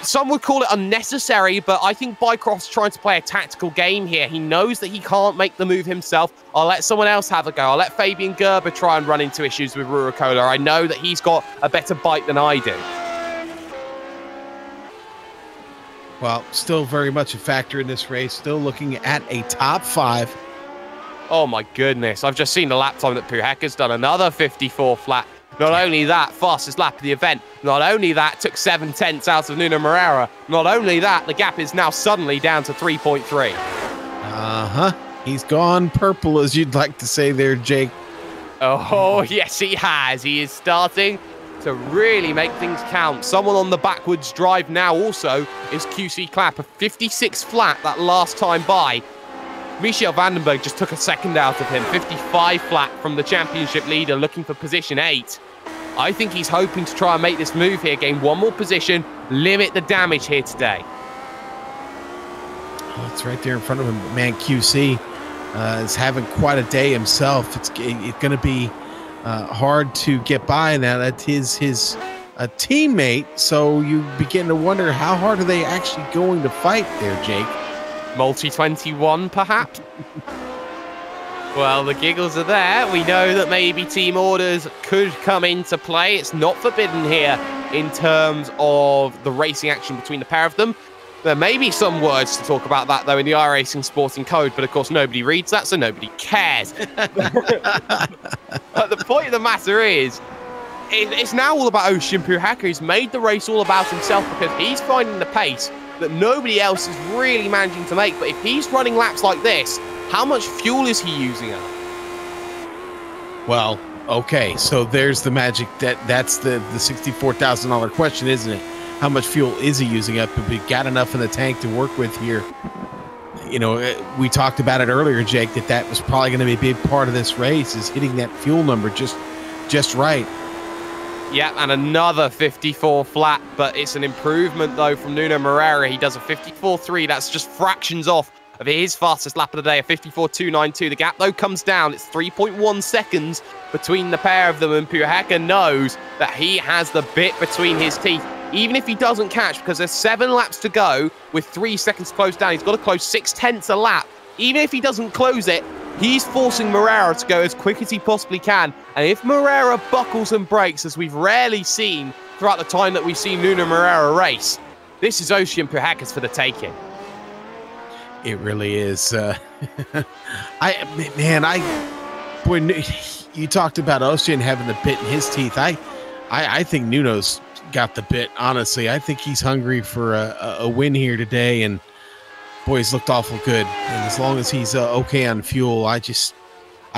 Some would call it unnecessary, but I think Bycroft's trying to play a tactical game here. He knows that he can't make the move himself. I'll let someone else have a go. I'll let Fabian Gerber try and run into issues with Ruracola. I know that he's got a better bite than I do. Well, still very much a factor in this race. Still looking at a top 5 Oh my goodness, I've just seen the lap time that Puheka's done, another 54 flat. Not only that, fastest lap of the event. Not only that, took 7/10 out of Nuno Moreira. Not only that, the gap is now suddenly down to 3.3. Uh-huh. He's gone purple, as you'd like to say there, Jake. Oh, yes, he has. He is starting to really make things count. Someone on the backwards drive now also is QC Clapp, a 56 flat that last time by. Michel Vandenberg just took a second out of him, 55 flat from the championship leader, looking for position 8. I think he's hoping to try and make this move here, gain one more position, limit the damage here today. Oh, it's right there in front of him. Man, QC is having quite a day himself. It's going to be hard to get by now. That's his teammate, so you begin to wonder, how hard are they actually going to fight there, Jake? Multi-21, perhaps? Well, the giggles are there. We know that maybe team orders could come into play. It's not forbidden here in terms of the racing action between the pair of them. There may be some words to talk about that, though, in the iRacing Sporting Code, but of course nobody reads that, so nobody cares. But the point of the matter is, it's now all about Ocean Puheka. He's made the race all about himself because he's finding the pace that nobody else is really managing to make. But if he's running laps like this, how much fuel is he using up? Well, okay, so there's the magic. That's the $64,000 question, isn't it? How much fuel is he using up? If we got enough in the tank to work with here. You know, we talked about it earlier, Jake, that was probably going to be a big part of this race, is hitting that fuel number just right. Yeah, and another 54 flat, but it's an improvement, though, from Nuno Moreira. He does a 54.3. That's just fractions off of his fastest lap of the day, a 54.292. The gap, though, comes down. It's 3.1 seconds between the pair of them, and Puheka knows that he has the bit between his teeth. Even if he doesn't catch, because there's 7 laps to go with 3 seconds closed down, he's got to close 6/10 a lap. Even if he doesn't close it, he's forcing Moreira to go as quick as he possibly can. And if Moreira buckles and breaks, as we've rarely seen throughout the time that we've seen Nuno Moreira race, this is Ocean Puheka's for the taking. It really is. You talked about Ocean having the bit in his teeth. I think Nuno's got the bit, honestly. I think he's hungry for a win here today, and boy, he's looked awful good. And as long as he's okay on fuel, I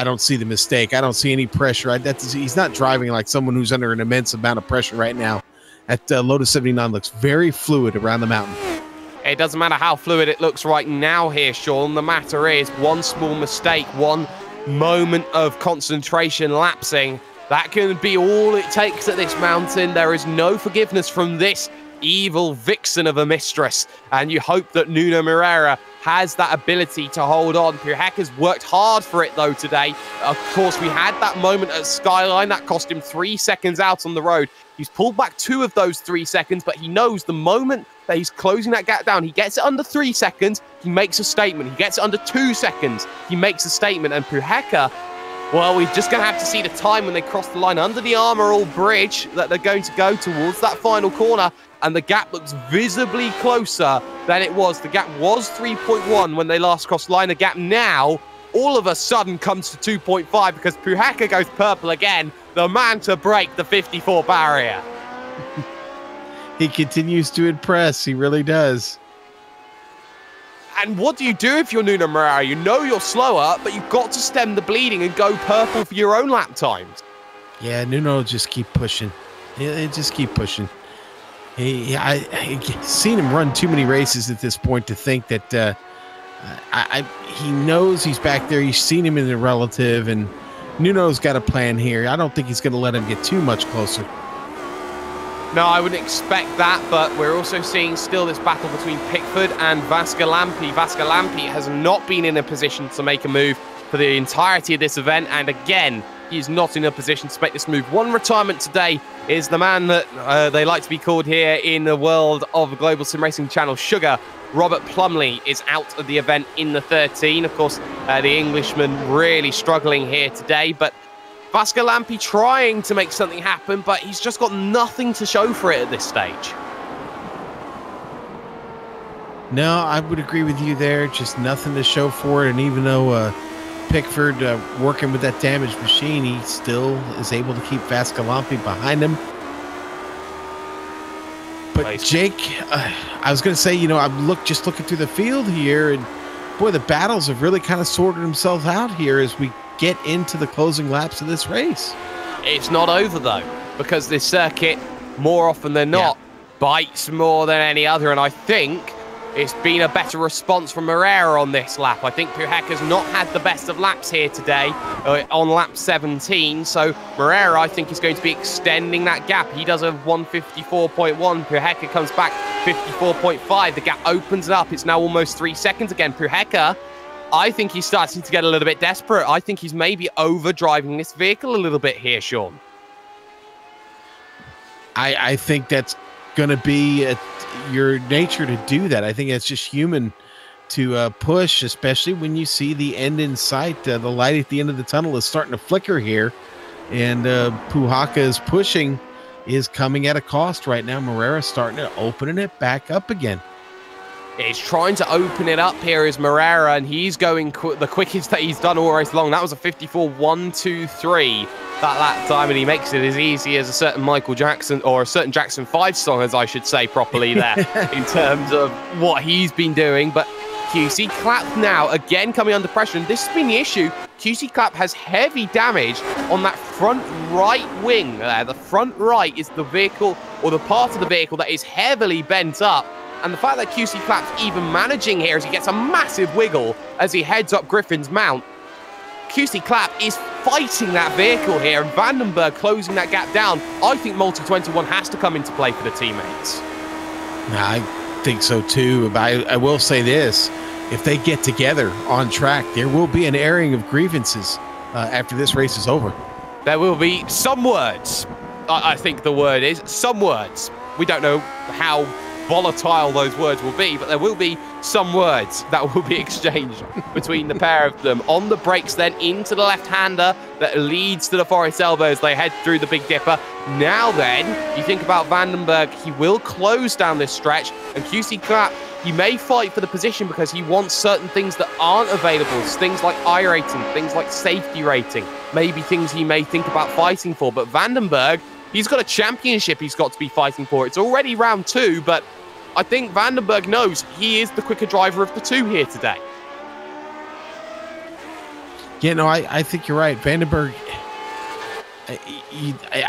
don't see the mistake. I don't see any pressure. He's not driving like someone who's under an immense amount of pressure right now. At Lotus 79 looks very fluid around the mountain. It doesn't matter how fluid it looks right now here, Sean. The matter is, one small mistake, one moment of concentration lapsing, that can be all it takes at this mountain. There is no forgiveness from this evil vixen of a mistress, and you hope that Nuno Moreira has that ability to hold on. Puheka's worked hard for it, though, today. Of course, we had that moment at Skyline that cost him 3 seconds out on the road. He's pulled back 2 of those 3 seconds, but he knows the moment that he's closing that gap down, he gets it under 3 seconds, he makes a statement. He gets it under 2 seconds, he makes a statement. And Puheka, well, we're just going to have to see the time when they cross the line under the Armorall Bridge that they're going to go towards that final corner. And the gap looks visibly closer than it was. The gap was 3.1 when they last crossed the line. The gap now, all of a sudden, comes to 2.5 because Puheka goes purple again. The man to break the 54 barrier. He continues to impress. He really does. And what do you do if you're Nuno Moreira? You know you're slower, but you've got to stem the bleeding and go purple for your own lap times. Yeah, Nuno just keep pushing. He just keep pushing. I've seen him run too many races at this point to think that he knows he's back there. He's seen him in the relative, and Nuno's got a plan here. I don't think he's going to let him get too much closer. No, I wouldn't expect that, but we're also seeing still this battle between Pickford and Vascalampi. Vascalampi has not been in a position to make a move for the entirety of this event, and again, he's not in a position to make this move. One retirement today is the man that they like to be called here in the world of Global Sim Racing Channel, Sugar. Robert Plumley is out of the event in the 13. Of course, the Englishman really struggling here today, but Vascalampi trying to make something happen, but he's just got nothing to show for it at this stage. No, I would agree with you there. Just nothing to show for it. And even though Pickford working with that damaged machine. He still is able to keep Vascalampi behind him. But Nice. Jake, I was going to say, I'm just looking through the field here, and boy, the battles have really kind of sorted themselves out here as we get into the closing laps of this race. It's not over, though, because this circuit, more often than not, bites more than any other, and I think it's been a better response from Moreira on this lap. I think Puhek has not had the best of laps here today on lap 17, so Moreira, I think, is going to be extending that gap. He does a 154.1. Puhek comes back 54.5. The gap opens up. It's now almost 3 seconds again. Puhek, I think he's starting to get a little bit desperate. I think he's maybe overdriving this vehicle a little bit here, Sean. I think that's going to be your nature to do that. I think it's just human to push, especially when you see the end in sight. The light at the end of the tunnel is starting to flicker here, and Puhaka's pushing is coming at a cost right now. Moreira starting to open it back up again. He's trying to open it up here as Moreira, and he's going the quickest that he's done all race long. That was a 54.123 that lap time, and he makes it as easy as a certain Michael Jackson, or a certain Jackson 5 song, as I should say properly there, in terms of what he's been doing. But QC Clap now, again coming under pressure, and this has been the issue. QC Clap has heavy damage on that front right wing there. The front right is the vehicle, or the part of the vehicle that is heavily bent up. And the fact that QC Clap's even managing here as he gets a massive wiggle as he heads up Griffin's Mount. QC Clap is fighting that vehicle here, and Vandenberg closing that gap down. I think Multi-21 has to come into play for the teammates. I think so too. But I will say this. If they get together on track, there will be an airing of grievances after this race is over. There will be some words. I think the word is some words. We don't know how volatile those words will be, but there will be some words that will be exchanged between the pair of them. On the brakes then into the left-hander that leads to the Forest Elbows. They head through the Big Dipper. Now then, you think about Vandenberg, he will close down this stretch, and QC Clap, he may fight for the position because he wants certain things that aren't available, things like I rating, things like safety rating, maybe things he may think about fighting for. But Vandenberg, he's got a championship he's got to be fighting for. It's already round 2, but I think Vandenberg knows he is the quicker driver of the two here today. Yeah, no, I think you're right. Vandenberg,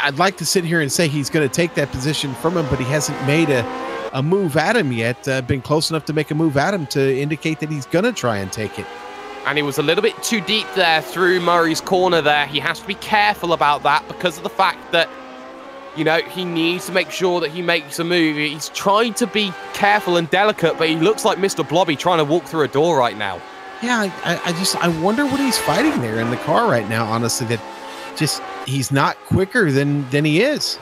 I'd like to sit here and say he's going to take that position from him, but he hasn't made a move at him yet, been close enough to make a move at him to indicate that he's going to try and take it. And he was a little bit too deep there through Murray's corner there. He has to be careful about that because of the fact that, he needs to make sure that he makes a move. He's trying to be careful and delicate, but he looks like Mr. Blobby trying to walk through a door right now. Yeah, I wonder what he's fighting there in the car right now, honestly, that just he's not quicker than he is.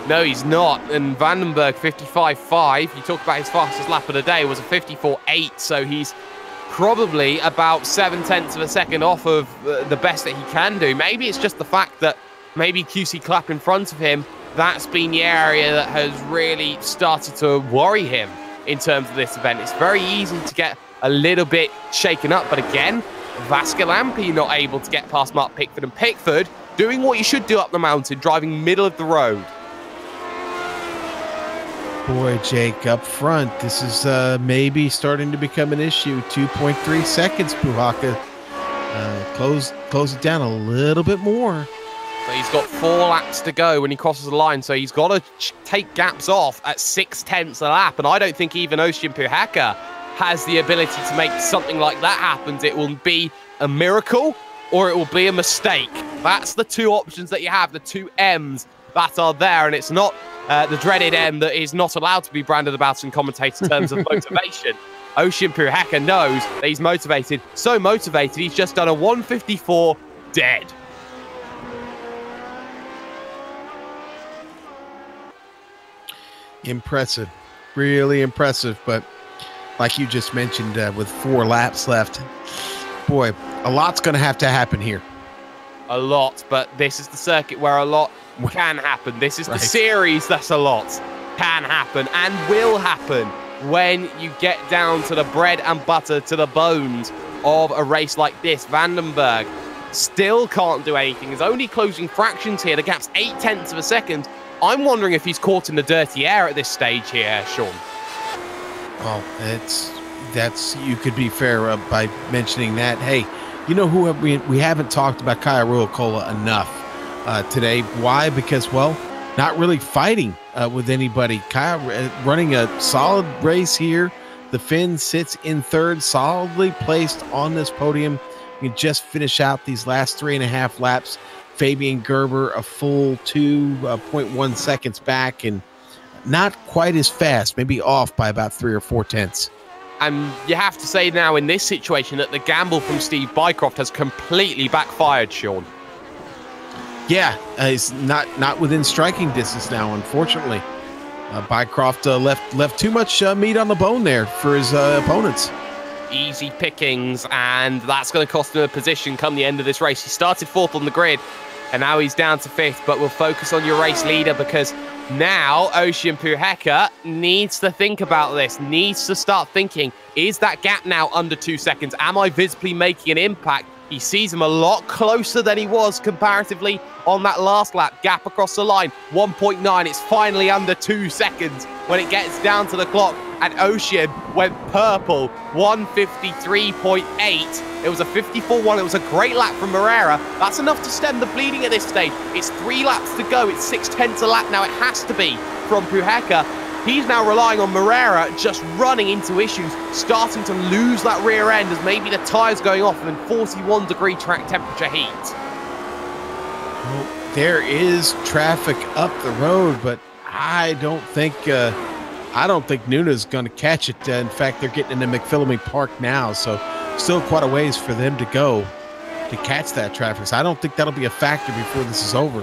No, he's not. And Vandenberg, 55.5, you talk about his fastest lap of the day, was a 54.8, so he's probably about 0.7 of a second off of the best that he can do. Maybe it's just the fact that maybe QC Clap in front of him, that's been the area that has really started to worry him in terms of this event. It's very easy to get a little bit shaken up, but again, Vascalampi not able to get past Mark Pickford, and Pickford doing what you should do up the mountain, driving middle of the road. Boy, Jake, up front, this is maybe starting to become an issue. 2.3 seconds, Puhaka. Close it down a little bit more. So he's got 4 laps to go when he crosses the line, so he's got to take gaps off at 0.6 a lap, and I don't think even Ocean Puhaka has the ability to make something like that happen. It will be a miracle or it will be a mistake. That's the two options that you have, the two M's that are there, and it's not the dreaded M that is not allowed to be branded about in commentator terms of motivation. Ocean Puhaka knows that he's motivated, so motivated he's just done a 154 dead. Impressive, really impressive, but like you just mentioned, with 4 laps left, boy, a lot's going to happen here. A lot, but this is the circuit where a lot can happen. This is the series that's a lot can happen and will happen when you get down to the bread and butter, to the bones of a race like this. Vandenberg still can't do anything. He's only closing fractions here. The gap's 0.8 of a second. I'm wondering if he's caught in the dirty air at this stage here, Sean. Well, that's you could be fair by mentioning that. Hey, you know who we haven't talked about Kaya Ruokola enough today. Why? Because, well, not really fighting with anybody. Kaya running a solid race here. The Finn sits in third, solidly placed on this podium. You just finish out these last 3.5 laps. Fabian Gerber a full 2.1 seconds back, and not quite as fast, maybe off by about 3 or 4 tenths. And you have to say now in this situation that the gamble from Steve Bycroft has completely backfired, Sean. Yeah, he's not within striking distance now, unfortunately. Bycroft left too much meat on the bone there for his opponents. Easy pickings, and that's going to cost him a position come the end of this race. He started 4th on the grid, and now he's down to 5th, but we'll focus on your race leader because now Ocean Puheka needs to think about this, needs to start thinking, is that gap now under 2 seconds? Am I visibly making an impact? He sees him a lot closer than he was comparatively on that last lap. Gap across the line, 1.9. It's finally under 2 seconds when it gets down to the clock. And Ocean went purple, 153.8. It was a 54-1. It was a great lap from Moreira. That's enough to stem the bleeding at this stage. It's 3 laps to go. It's 0.6 a lap now. It has to be from Puheka. He's now relying on Moreira just running into issues, starting to lose that rear end as maybe the tyres going off in 41-degree track temperature heat. Well, there is traffic up the road, but I don't think Nuna's going to catch it. In fact, they're getting into McPhillamy Park now, so still quite a ways for them to go to catch that traffic. So I don't think that'll be a factor before this is over.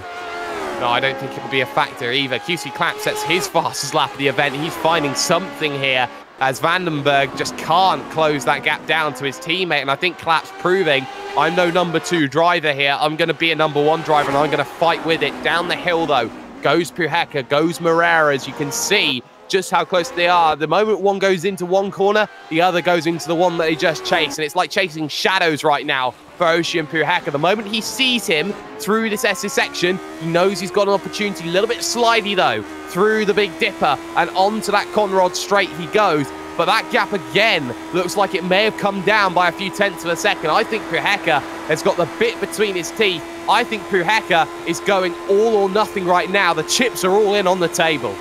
No, I don't think it'll be a factor either. QC Clapp sets his fastest lap of the event. He's finding something here as Vandenberg just can't close that gap down to his teammate. And I think Clapp's proving, I'm no number 2 driver here. I'm going to be a number 1 driver and I'm going to fight with it. Down the hill, though, goes Puheka, goes Moreira, as you can see just how close they are. The moment one goes into one corner, the other goes into the one that they just chased. And it's like chasing shadows right now for Ocean Puheka. The moment he sees him through this SS section, he knows he's got an opportunity. A little bit slidey, though, through the Big Dipper and onto that Conrod straight he goes. But that gap again looks like it may have come down by a few tenths of a second. I think Puheka has got the bit between his teeth. I think Puheka is going all or nothing right now. The chips are all in on the table.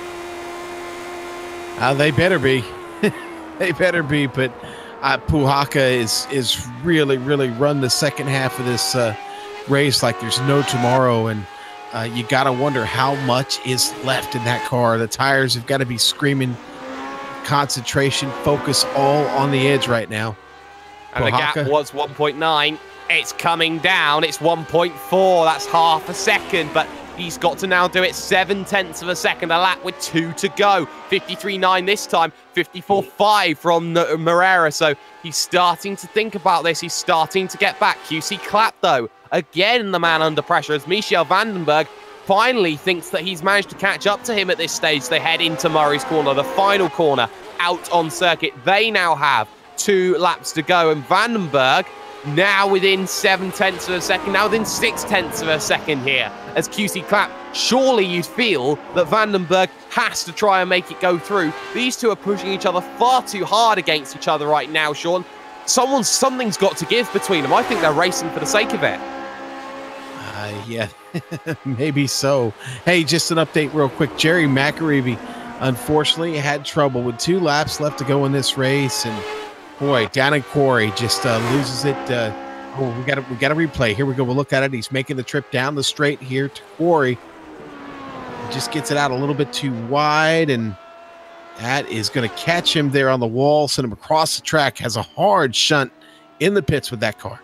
They better be. They better be, but Puheka is really run the second half of this race like there's no tomorrow, and you got to wonder how much is left in that car. The tires have got to be screaming concentration, focus, all on the edge right now. And Puheka, the gap was 1.9. It's coming down. It's 1.4. That's half a second, but he's got to now do it 0.7 of a second a lap with 2 to go. 53.9 this time, 54.5 from Moreira. So he's starting to think about this. He's starting to get back. QC Clapp, though, again the man under pressure as Michel Vandenberg finally thinks that he's managed to catch up to him at this stage. They head into Murray's Corner, the final corner out on circuit. They now have 2 laps to go, and Vandenberg now within 0.7 of a second, now within 0.6 of a second here as QC Clapp. Surely you'd feel that Vandenberg has to try and make it go through. These two are pushing each other far too hard against each other right now, Sean. Something's got to give between them. I think they're racing for the sake of it. Yeah, maybe so. Hey, just an update real quick. Jerry McAreevy, unfortunately, had trouble with 2 laps left to go in this race, and boy, down in Quarry just loses it. We got a replay. Here we go. We'll look at it. He's making the trip down the straight here to Quarry. Just gets it out a little bit too wide, and that is going to catch him there on the wall, send him across the track. Has a hard shunt in the pits with that car.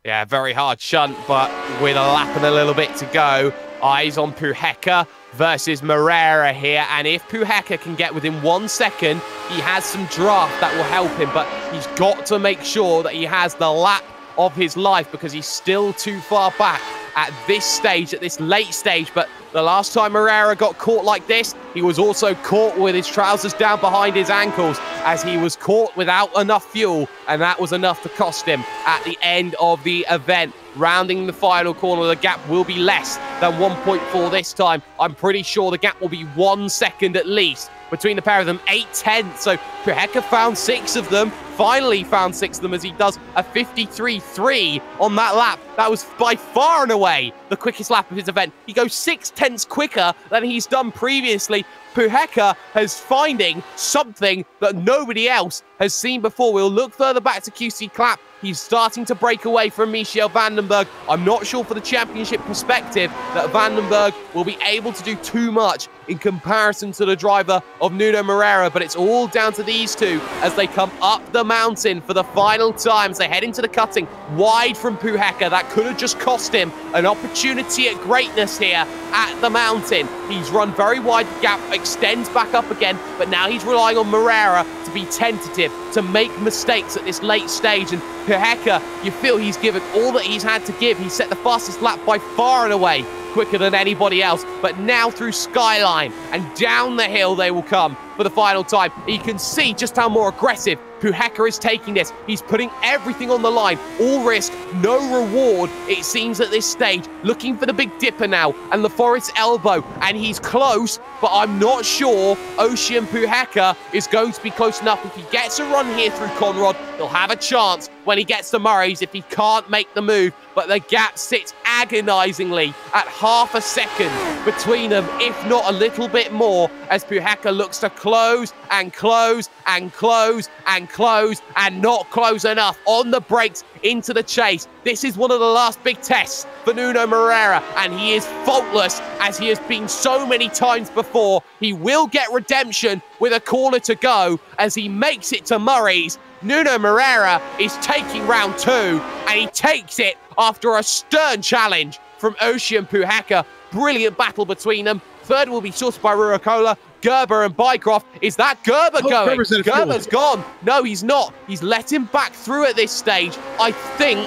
Yeah, very hard shunt, but with a lap and a little bit to go. Eyes on Puheka versus Moreira here. And if Puheka can get within 1 second, he has some draft that will help him. But he's got to make sure that he has the lap of his life because he's still too far back at this stage, at this late stage. But the last time Moreira got caught like this, he was also caught with his trousers down behind his ankles, as he was caught without enough fuel, and that was enough to cost him at the end of the event. Rounding the final corner, the gap will be less than 1.4 this time. I'm pretty sure the gap will be 1 second at least between the pair of them, 8/10. So Puheka found 6 of them, finally found 6 of them, as he does a 53.3 on that lap. That was by far and away the quickest lap of his event. He goes 6/10 quicker than he's done previously. Puheka is finding something that nobody else has seen before. We'll look further back to QC Clap. He's starting to break away from Michel Vandenberg. I'm not sure for the championship perspective that Vandenberg will be able to do too much in comparison to the driver of Nuno Moreira, but it's all down to these two as they come up the mountain for the final time. As they head into the cutting, wide from Puheka. That could have just cost him an opportunity at greatness here at the mountain. He's run very wide, the gap extends back up again, but now he's relying on Moreira to be tentative, to make mistakes at this late stage. And Puheka, you feel he's given all that he's had to give. He set the fastest lap by far and away, quicker than anybody else. But now through Skyline and down the hill they will come for the final time. You can see just how more aggressive Puheka is taking this. He's putting everything on the line. All risk, no reward, it seems at this stage. Looking for the Big Dipper now and the Forest Elbow. And he's close, but I'm not sure Ocean Puheka is going to be close enough. If he gets a run here through Conrod, he'll have a chance when he gets to Murray's if he can't make the move. But the gap sits agonizingly at half a second between them, if not a little bit more, as Puheka looks to close and close and close and close and not close enough on the brakes into the chase. This is one of the last big tests for Nuno Moreira, and he is faultless as he has been so many times before. He will get redemption with a corner to go as he makes it to Murray's. Nuno Moreira is taking round 2, and he takes it after a stern challenge from Ocean Puheka. Brilliant battle between them. Third will be sorted by Ruakola, Gerber and Bycroft. Is that Gerber going? Gerber's gone. No, he's not. He's let him back through at this stage. I think,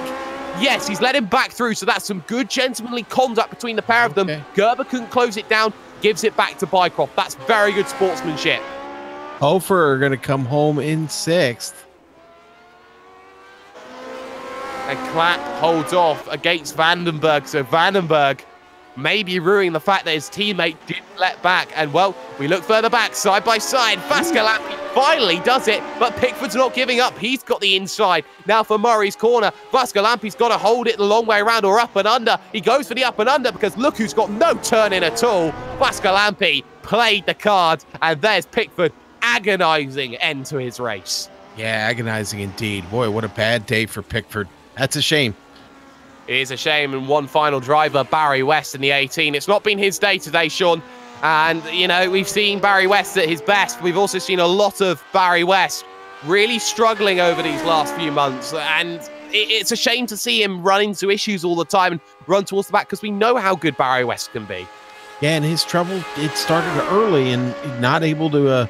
yes, he's let him back through. So that's some good gentlemanly conduct between the pair of them. Gerber couldn't close it down, gives it back to Bycroft. That's very good sportsmanship. Hofer are going to come home in 6th. And Clapp holds off against Vandenberg. So Vandenberg maybe ruining the fact that his teammate didn't let back. And, well, we look further back, side by side. Vascalampi finally does it, but Pickford's not giving up. He's got the inside. Now for Murray's corner. Vascalampi's got to hold it the long way around or up and under. He goes for the up and under because look who's got no turn-in at all. Vascalampi played the card, and there's Pickford. Agonizing end to his race. Yeah, agonizing indeed. Boy, what a bad day for Pickford. That's a shame. It is a shame. And one final driver, Barry West in the 18. It's not been his day today, Sean. And, you know, we've seen Barry West at his best. We've also seen a lot of Barry West really struggling over these last few months. And it's a shame to see him run into issues all the time and run towards the back, because we know how good Barry West can be. Yeah, and his trouble, it started early and not able to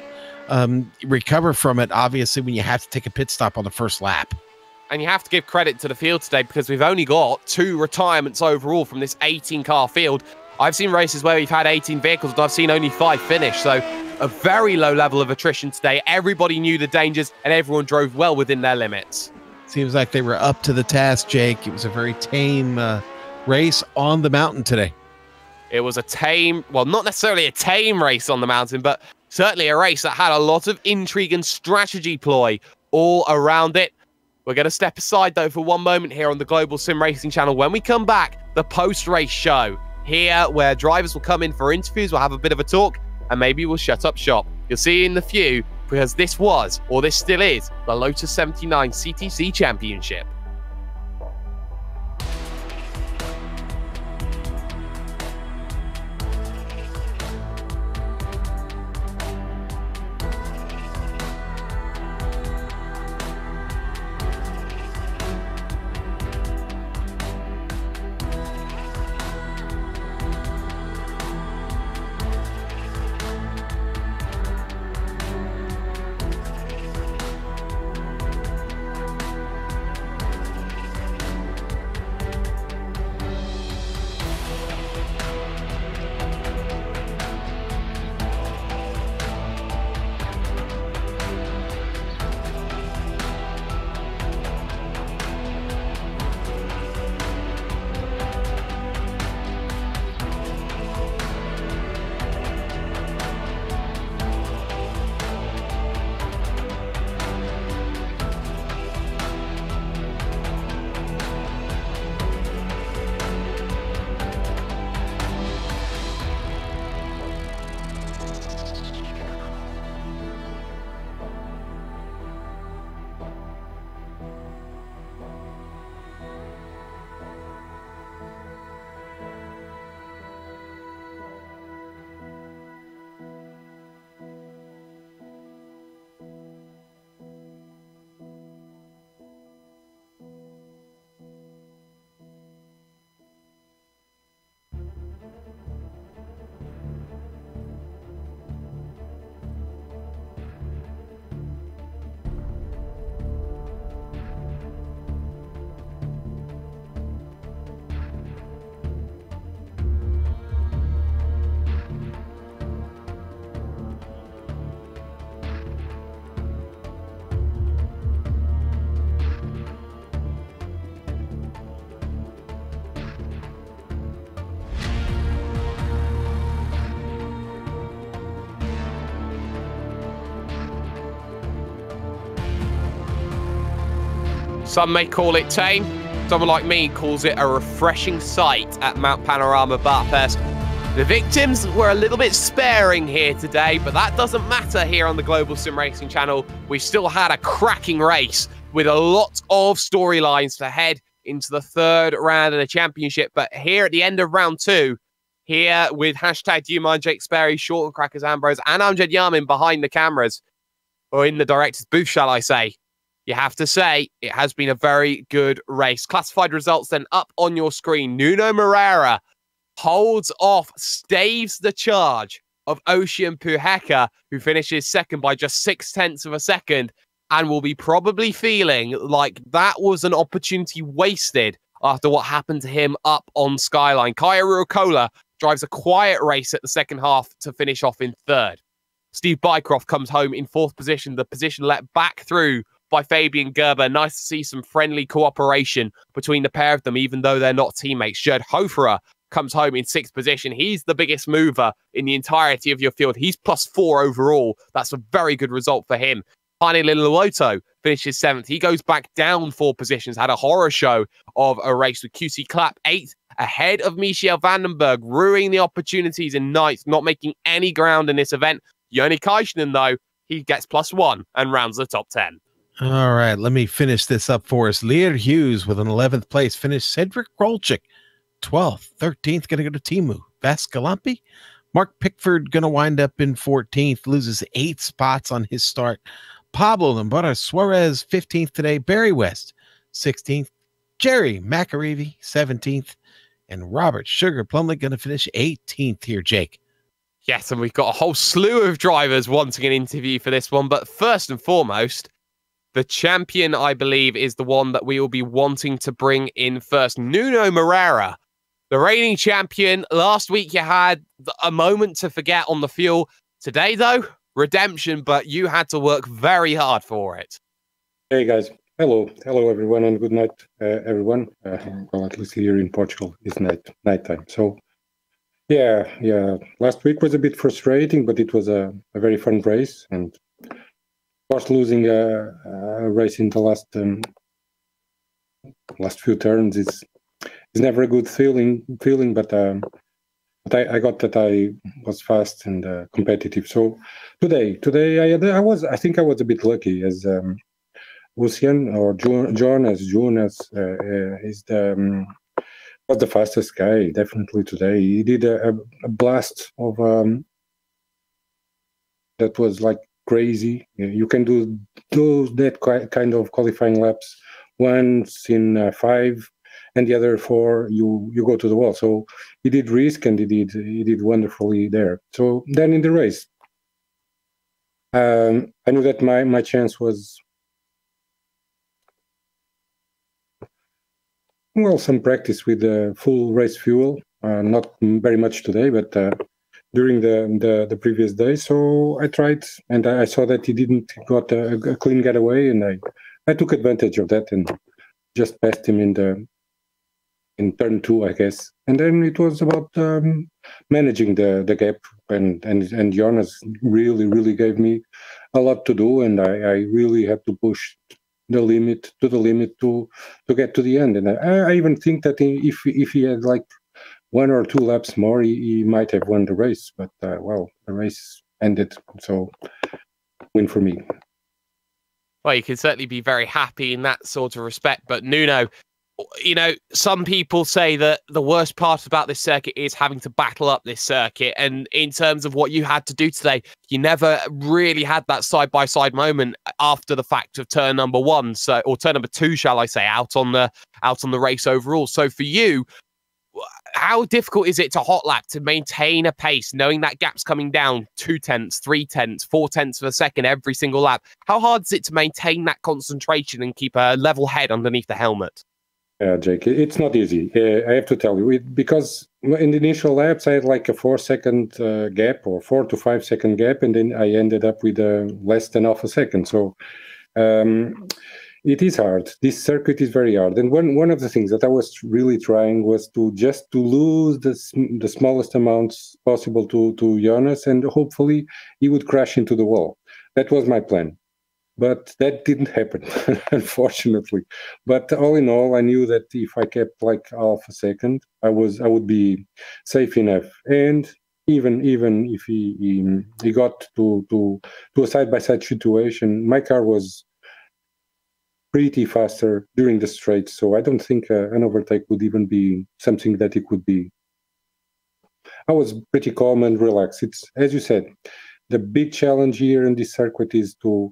recover from it, obviously, when you have to take a pit stop on the first lap. And you have to give credit to the field today, because we've only got 2 retirements overall from this 18-car field. I've seen races where we've had 18 vehicles, and I've seen only 5 finish. So a very low level of attrition today. Everybody knew the dangers, and everyone drove well within their limits. Seems like they were up to the task, Jake. It was a very tame race on the mountain today. It was a tame, well, not necessarily a tame race on the mountain, but certainly a race that had a lot of intrigue and strategy ploy all around it. We're going to step aside, though, for one moment here on the Global Sim Racing channel. When we come back, the post-race show here, where drivers will come in for interviews, we'll have a bit of a talk, and maybe we'll shut up shop. You'll see in the few, because this was, or this still is, the Lotus 79 CTC Championship. Some may call it tame. Someone like me calls it a refreshing sight at Mount Panorama Bathurst. The victims were a little bit sparing here today, but that doesn't matter here on the Global Sim Racing channel. We've still had a cracking race with a lot of storylines to head into the third round of the championship. But here at the end of round 2, here with hashtag Do You Mind Jake Sperry, Short Crackers Ambrose, and Amjad Yamin behind the cameras, or in the director's booth, shall I say, you have to say it has been a very good race. Classified results then up on your screen. Nuno Moreira holds off, staves the charge of Ocean Puheka, who finishes second by just 0.6 of a second, and will be probably feeling like that was an opportunity wasted after what happened to him up on Skyline. Kaya Ruokola drives a quiet race at the second half to finish off in third. Steve Bycroft comes home in 4th position, the position let back through by Fabian Gerber. Nice to see some friendly cooperation between the pair of them, even though they're not teammates. Gerd Hoferer comes home in 6th position. He's the biggest mover in the entirety of your field. He's +4 overall. That's a very good result for him. Pani Liloto finishes 7th. He goes back down 4 positions, had a horror show of a race with QC Clapp 8th, ahead of Michel Vandenberg, ruining the opportunities in 9th, not making any ground in this event. Joni Kaishnen, though, he gets +1 and rounds the top 10. All right, let me finish this up for us. Lear Hughes with an 11th place finish. Cedric Rolchik, 12th. 13th, going to go to Timu Vascalampi. Mark Pickford going to wind up in 14th, loses 8 spots on his start. Pablo Lambara Suarez, 15th today. Barry West, 16th. Jerry McAreevy, 17th. And Robert Sugar Plumley going to finish 18th here, Jake. Yes, and we've got a whole slew of drivers wanting an interview for this one. But first and foremost, the champion, I believe, is the one that we will be wanting to bring in first. Nuno Moreira, the reigning champion. Last week you had a moment to forget on the fuel. Today, though, redemption, but you had to work very hard for it. Hey, guys. Hello, everyone, and good night, everyone. Well, at least here in Portugal, it's nighttime. So, yeah. Last week was a bit frustrating, but it was a very fun race. And of course, losing a race in the last few turns is never a good feeling. But I got that I was fast and competitive. So today I think I was a bit lucky as. Lucian or Jonas is was the fastest guy definitely today. He did a blast of that was like crazy. You can do that kind of qualifying laps once in 5, and the other 4 you go to the wall. So he did risk and he did wonderfully there. So then in the race, I knew that my chance was. Well, some practice with full race fuel, not very much today, but during the previous day. So I tried, and I saw that he didn't got a clean getaway, and I took advantage of that and just passed him in turn 2, I guess. And then it was about managing the gap, and Jonas really gave me a lot to do, and I really had to push the limit to get to the end. And I even think that if he had like 1 or 2 laps more, he might have won the race. But well, the race ended, so win for me. Well, you can certainly be very happy in that sort of respect. But Nuno, you know, some people say that the worst part about this circuit is having to battle up this circuit. And in terms of what you had to do today, you never really had that side-by-side moment after the fact of turn number 1, or turn number 2, shall I say, out on the race overall. So for you, how difficult is it to hot lap, to maintain a pace, knowing that gap's coming down 0.2, 0.3, 0.4 of a second every single lap? How hard is it to maintain that concentration and keep a level head underneath the helmet? Yeah, Jake, it's not easy. I have to tell you, because in the initial laps, I had like a 4-second gap, or 4 to 5 second gap, and then I ended up with less than half a second. So it is hard. This circuit is very hard. And one of the things that I was really trying was to lose the smallest amounts possible to Jonas, and hopefully he would crash into the wall. That was my plan. But that didn't happen, unfortunately. But all in all, I knew that if I kept like half a second, I would be safe enough. And even if he got to a side-by-side situation, my car was pretty faster during the straight, so I don't think an overtake would even be something that it could be. I was pretty calm and relaxed. It's, as you said, the big challenge here in this circuit is to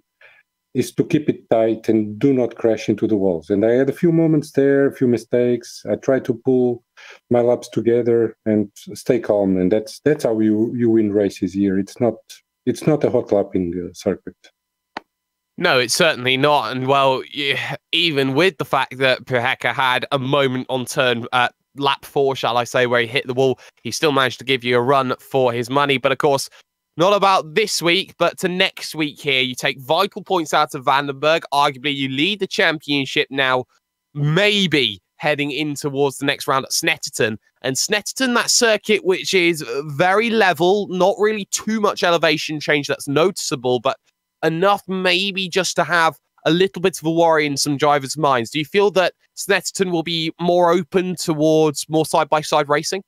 keep it tight and do not crash into the walls. And I had a few moments there, a few mistakes. I tried to pull my laps together and stay calm, and that's how you win races here. It's not a hot lapping circuit. No, it's certainly not. And well, even with the fact that Puheka had a moment on turn at lap 4, shall I say, where he hit the wall, he still managed to give you a run for his money. But of course, not about this week, but to next week here. You take vital points out of Vandenberg. Arguably, you lead the championship now, maybe heading in towards the next round at Snetterton. And Snetterton, that circuit, which is very level, not really too much elevation change that's noticeable, but enough maybe just to have a little bit of a worry in some drivers' minds. Do you feel that Snetterton will be more open towards more side-by-side racing?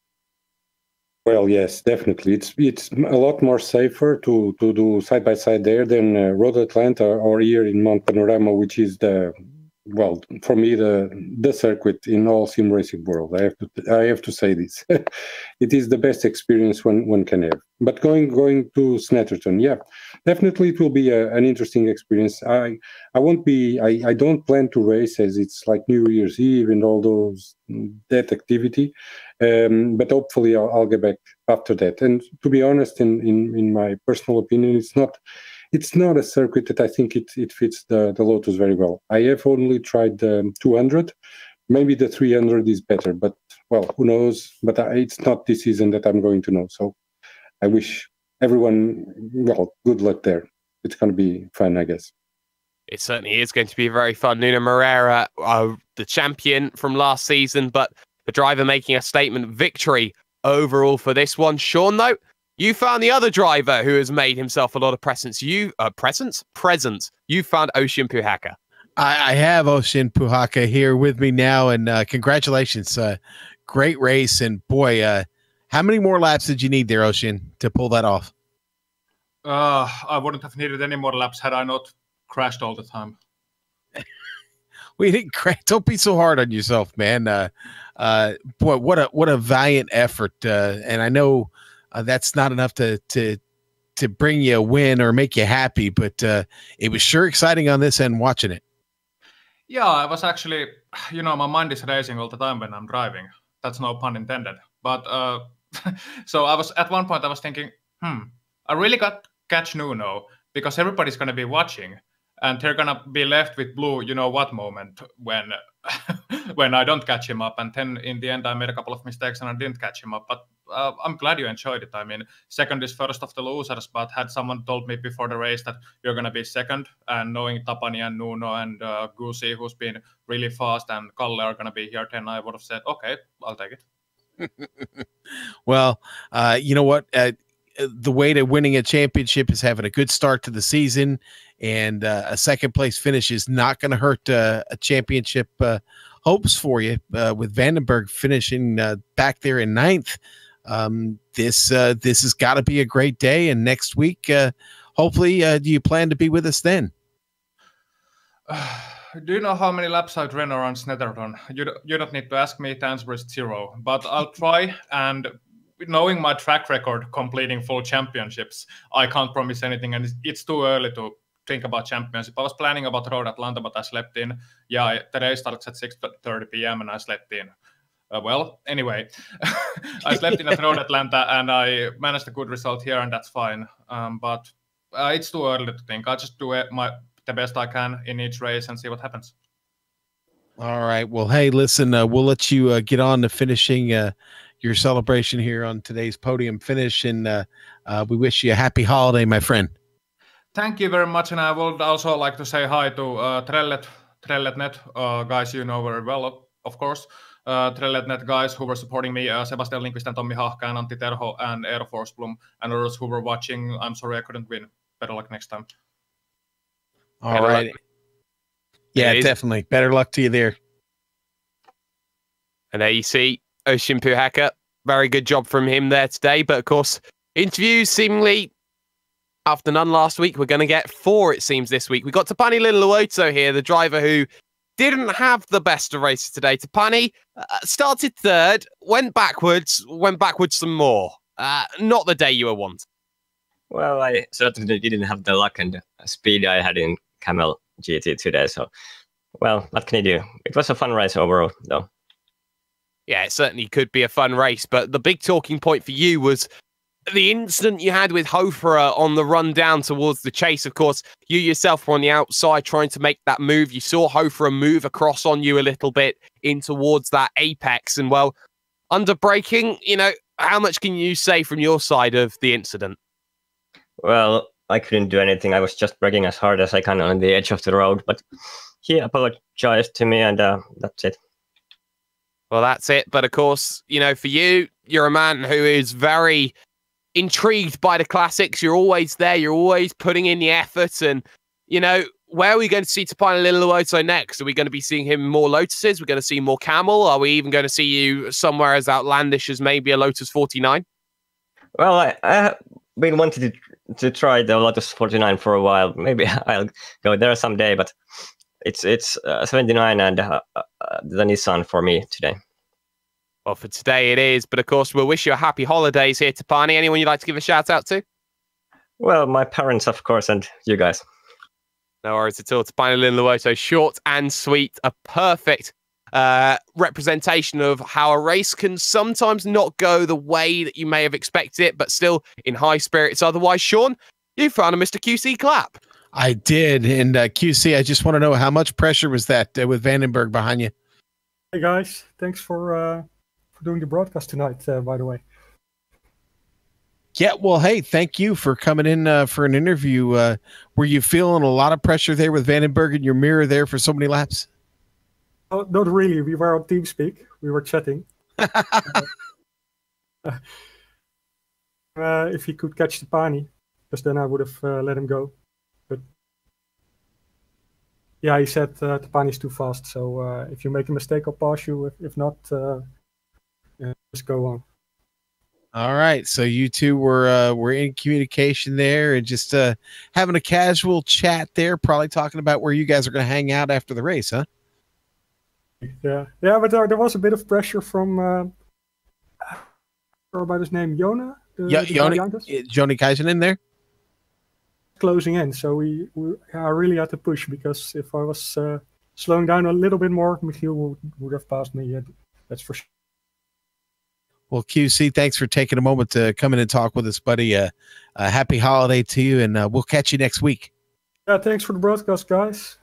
Well, yes, definitely. It's a lot more safer to do side by side there than Road Atlanta or here in Mount Panorama, which is for me the circuit in all sim racing world. I have to say this. It is the best experience one can have. But going to Snetterton, yeah, definitely it will be an interesting experience. I don't plan to race as it's like New Year's Eve and all that activity. But hopefully I'll get back after that. And to be honest, in my personal opinion, it's not a circuit that I think it fits the Lotus very well. I have only tried the 200. Maybe the 300 is better, but well, who knows? But it's not this season that I'm going to know. So I wish everyone, good luck there. It's going to be fun, I guess. It certainly is going to be very fun. Nuno Moreira, the champion from last season, but the driver making a statement victory overall for this one. Sean, though, you found the other driver who has made himself a lot of presence. You found Ocean Puhaka. I have Ocean Puhaka here with me now, and congratulations. Great race. And boy, how many more laps did you need there, Ocean, to pull that off? I wouldn't have needed any more laps had I not crashed all the time. We didn't crash. Don't be so hard on yourself, man. Boy, what a valiant effort. And I know that's not enough to bring you a win or make you happy, but it was sure exciting on this end watching it. Yeah, I was actually, my mind is racing all the time when I'm driving. That's no pun intended. But so at one point I was thinking, I really got to catch Nuno because everybody's going to be watching. And they're going to be left with blue, what moment when when I don't catch him up. And then in the end, I made a couple of mistakes and I didn't catch him up. But I'm glad you enjoyed it. I mean, second is first of the losers. But had someone told me before the race that you're going to be second, and knowing Tapani and Nuno and Gusi, who's been really fast, and Kalle are going to be here, then I would have said, okay, I'll take it. Well, you know what? The way to winning a championship is having a good start to the season, and a second place finish is not going to hurt a championship hopes for you. With Vandenberg finishing back there in 9th, this has got to be a great day. And next week, hopefully, do you plan to be with us then? Do you know how many laps I've ran around Snetterton? You don't need to ask me. The answer is 0. But I'll try, and knowing my track record completing full championships, I can't promise anything, and it's too early to think about championship. I was planning about Road Atlanta, but I slept in. Yeah, the race starts at 6:30 p.m. and I slept in. Anyway, I slept in at Road Atlanta and I managed a good result here, and that's fine. But it's too early to think. I'll just do the best I can in each race and see what happens. All right. Well, hey, listen, we'll let you get on to finishing your celebration here on today's podium finish, and we wish you a happy holiday, my friend. Thank you very much, and I would also like to say hi to Trelletnet guys you know very well, of course. Trelletnet guys who were supporting me, Sebastian Lindqvist and Tommi Hahka and Antti Terho and Air Force Bloom, and others who were watching. I'm sorry I couldn't win. Better luck next time. All right. Yeah, definitely. Better luck to you there. And there you see Ocean Puhaka. Very good job from him there today. But of course, interviews seemingly after none last week, we're going to get 4, it seems, this week. We got Tapani Linluoto here, the driver who didn't have the best of races today. Tapani started 3rd, went backwards some more. Not the day you were wanting. Well, I certainly didn't have the luck and speed I had in Camel GT today. So, well, what can you do? It was a fun race overall, though. Yeah, it certainly could be a fun race. But the big talking point for you was the incident you had with Hofera on the run down towards the chase. Of course, you yourself were on the outside trying to make that move. You saw Hofera move across on you a little bit in towards that apex. And, well, under braking, how much can you say from your side of the incident? Well, I couldn't do anything. I was just braking as hard as I can on the edge of the road. But he apologized to me, and that's it. Well, that's it. But, of course, for you, you're a man who is very intrigued by the classics. You're always there. You're always putting in the effort. And, where are we going to see Tapani Linluoto next? Are we going to be seeing him more Lotuses? We're going to see more Camel? Are we even going to see you somewhere as outlandish as maybe a Lotus 49? Well, I have been wanting to try the Lotus 49 for a while. Maybe I'll go there someday, but it's 79 and the Nissan for me today. Well, for today it is, but of course we'll wish you a happy holidays here, Tapani. Anyone you'd like to give a shout out to? Well, my parents, of course, and you guys. No worries at all. Tapani Linluoto, short and sweet, a perfect representation of how a race can sometimes not go the way that you may have expected it, but still in high spirits otherwise. Sean, you found a Mr. QC clap. I did. And QC, I just want to know, how much pressure was that with Vandenberg behind you? Hey guys, thanks for doing the broadcast tonight, by the way. Yeah, well, hey, thank you for coming in for an interview. Were you feeling a lot of pressure there with Vandenberg in your mirror there for so many laps? Oh, not really. We were on TeamSpeak. We were chatting. If he could catch Tapani, because then I would have let him go. But yeah, he said Tapani's too fast. So if you make a mistake, I'll pass you. If not, just go on. All right. So you two were in communication there and just having a casual chat there, probably talking about where you guys are going to hang out after the race, huh? Yeah, but there was a bit of pressure from about his name, Jona. Joni Kaisen there, closing in. So I really had to push, because if I was slowing down a little bit more, Michiel would have passed me. That's for sure. Well, QC, thanks for taking a moment to come in and talk with us, buddy. Happy holiday to you, and we'll catch you next week. Yeah, thanks for the broadcast, guys.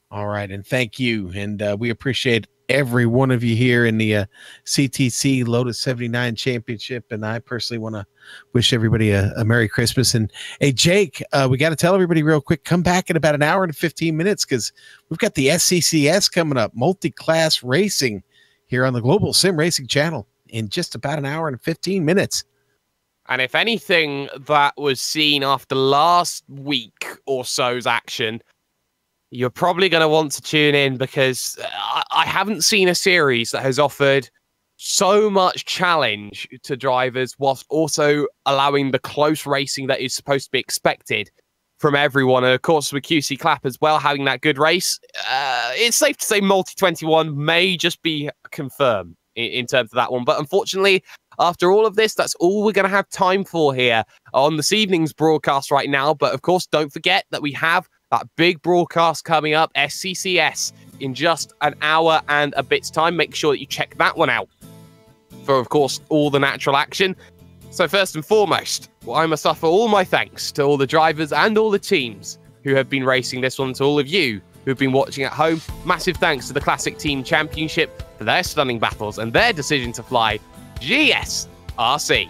All right, and thank you. And we appreciate every one of you here in the CTC Lotus 79 Championship. And I personally want to wish everybody a Merry Christmas. And hey, Jake, we got to tell everybody real quick, come back in about an hour and 15 minutes, because we've got the SCCS coming up, multi-class racing, here on the Global Sim Racing channel in just about an hour and 15 minutes. And if anything that was seen after last week or so's action, you're probably going to want to tune in, because I haven't seen a series that has offered so much challenge to drivers whilst also allowing the close racing that is supposed to be expected from everyone. And of course, with QC Clap as well, having that good race, it's safe to say Multi-21 may just be confirmed in terms of that one. But unfortunately, after all of this, that's all we're going to have time for here on this evening's broadcast right now. But of course, don't forget that we have that big broadcast coming up, SCCS, in just an hour and a bit's time. Make sure that you check that one out for, of course, all the natural action. So first and foremost, I must offer all my thanks to all the drivers and all the teams who have been racing this one, to all of you who've been watching at home. Massive thanks to the Classic Team Championship for their stunning battles and their decision to fly GSRC.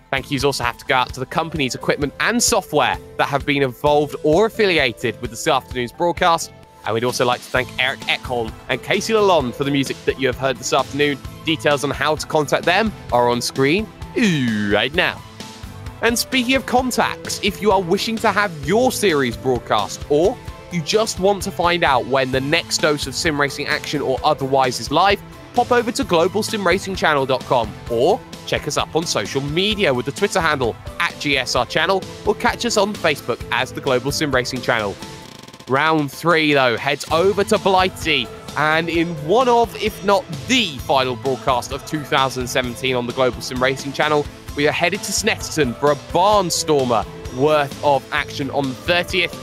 Thank yous also have to go out to the companies, equipment and software that have been involved or affiliated with this afternoon's broadcast. And we'd also like to thank Eric Ekholm and Casey Lalonde for the music that you have heard this afternoon. Details on how to contact them are on screen right now. And speaking of contacts, if you are wishing to have your series broadcast, or you just want to find out when the next dose of sim racing action or otherwise is live, pop over to globalsimracingchannel.com or check us up on social media with the Twitter handle @GSR Channel, or catch us on Facebook as the Global Sim Racing Channel. Round 3, though, heads over to Blighty, and in one of, if not the final broadcast of 2017 on the Global Sim Racing Channel, we are headed to Snetterton for a barnstormer worth of action on the 30th.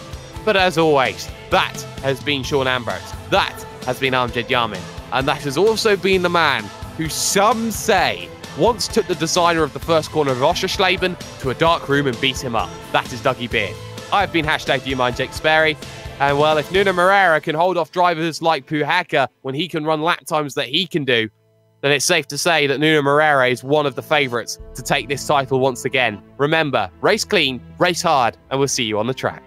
But as always, that has been Sean Ambert, that has been Amjad Yamin, and that has also been the man who some say once took the designer of the first corner of Oschersleben to a dark room and beat him up. That is Dougie Beard. I've been #DoMine Jake Sperry. And well, if Nuno Moreira can hold off drivers like Puhaka when he can run lap times that he can do, then it's safe to say that Nuno Moreira is one of the favourites to take this title once again. Remember, race clean, race hard, and we'll see you on the track.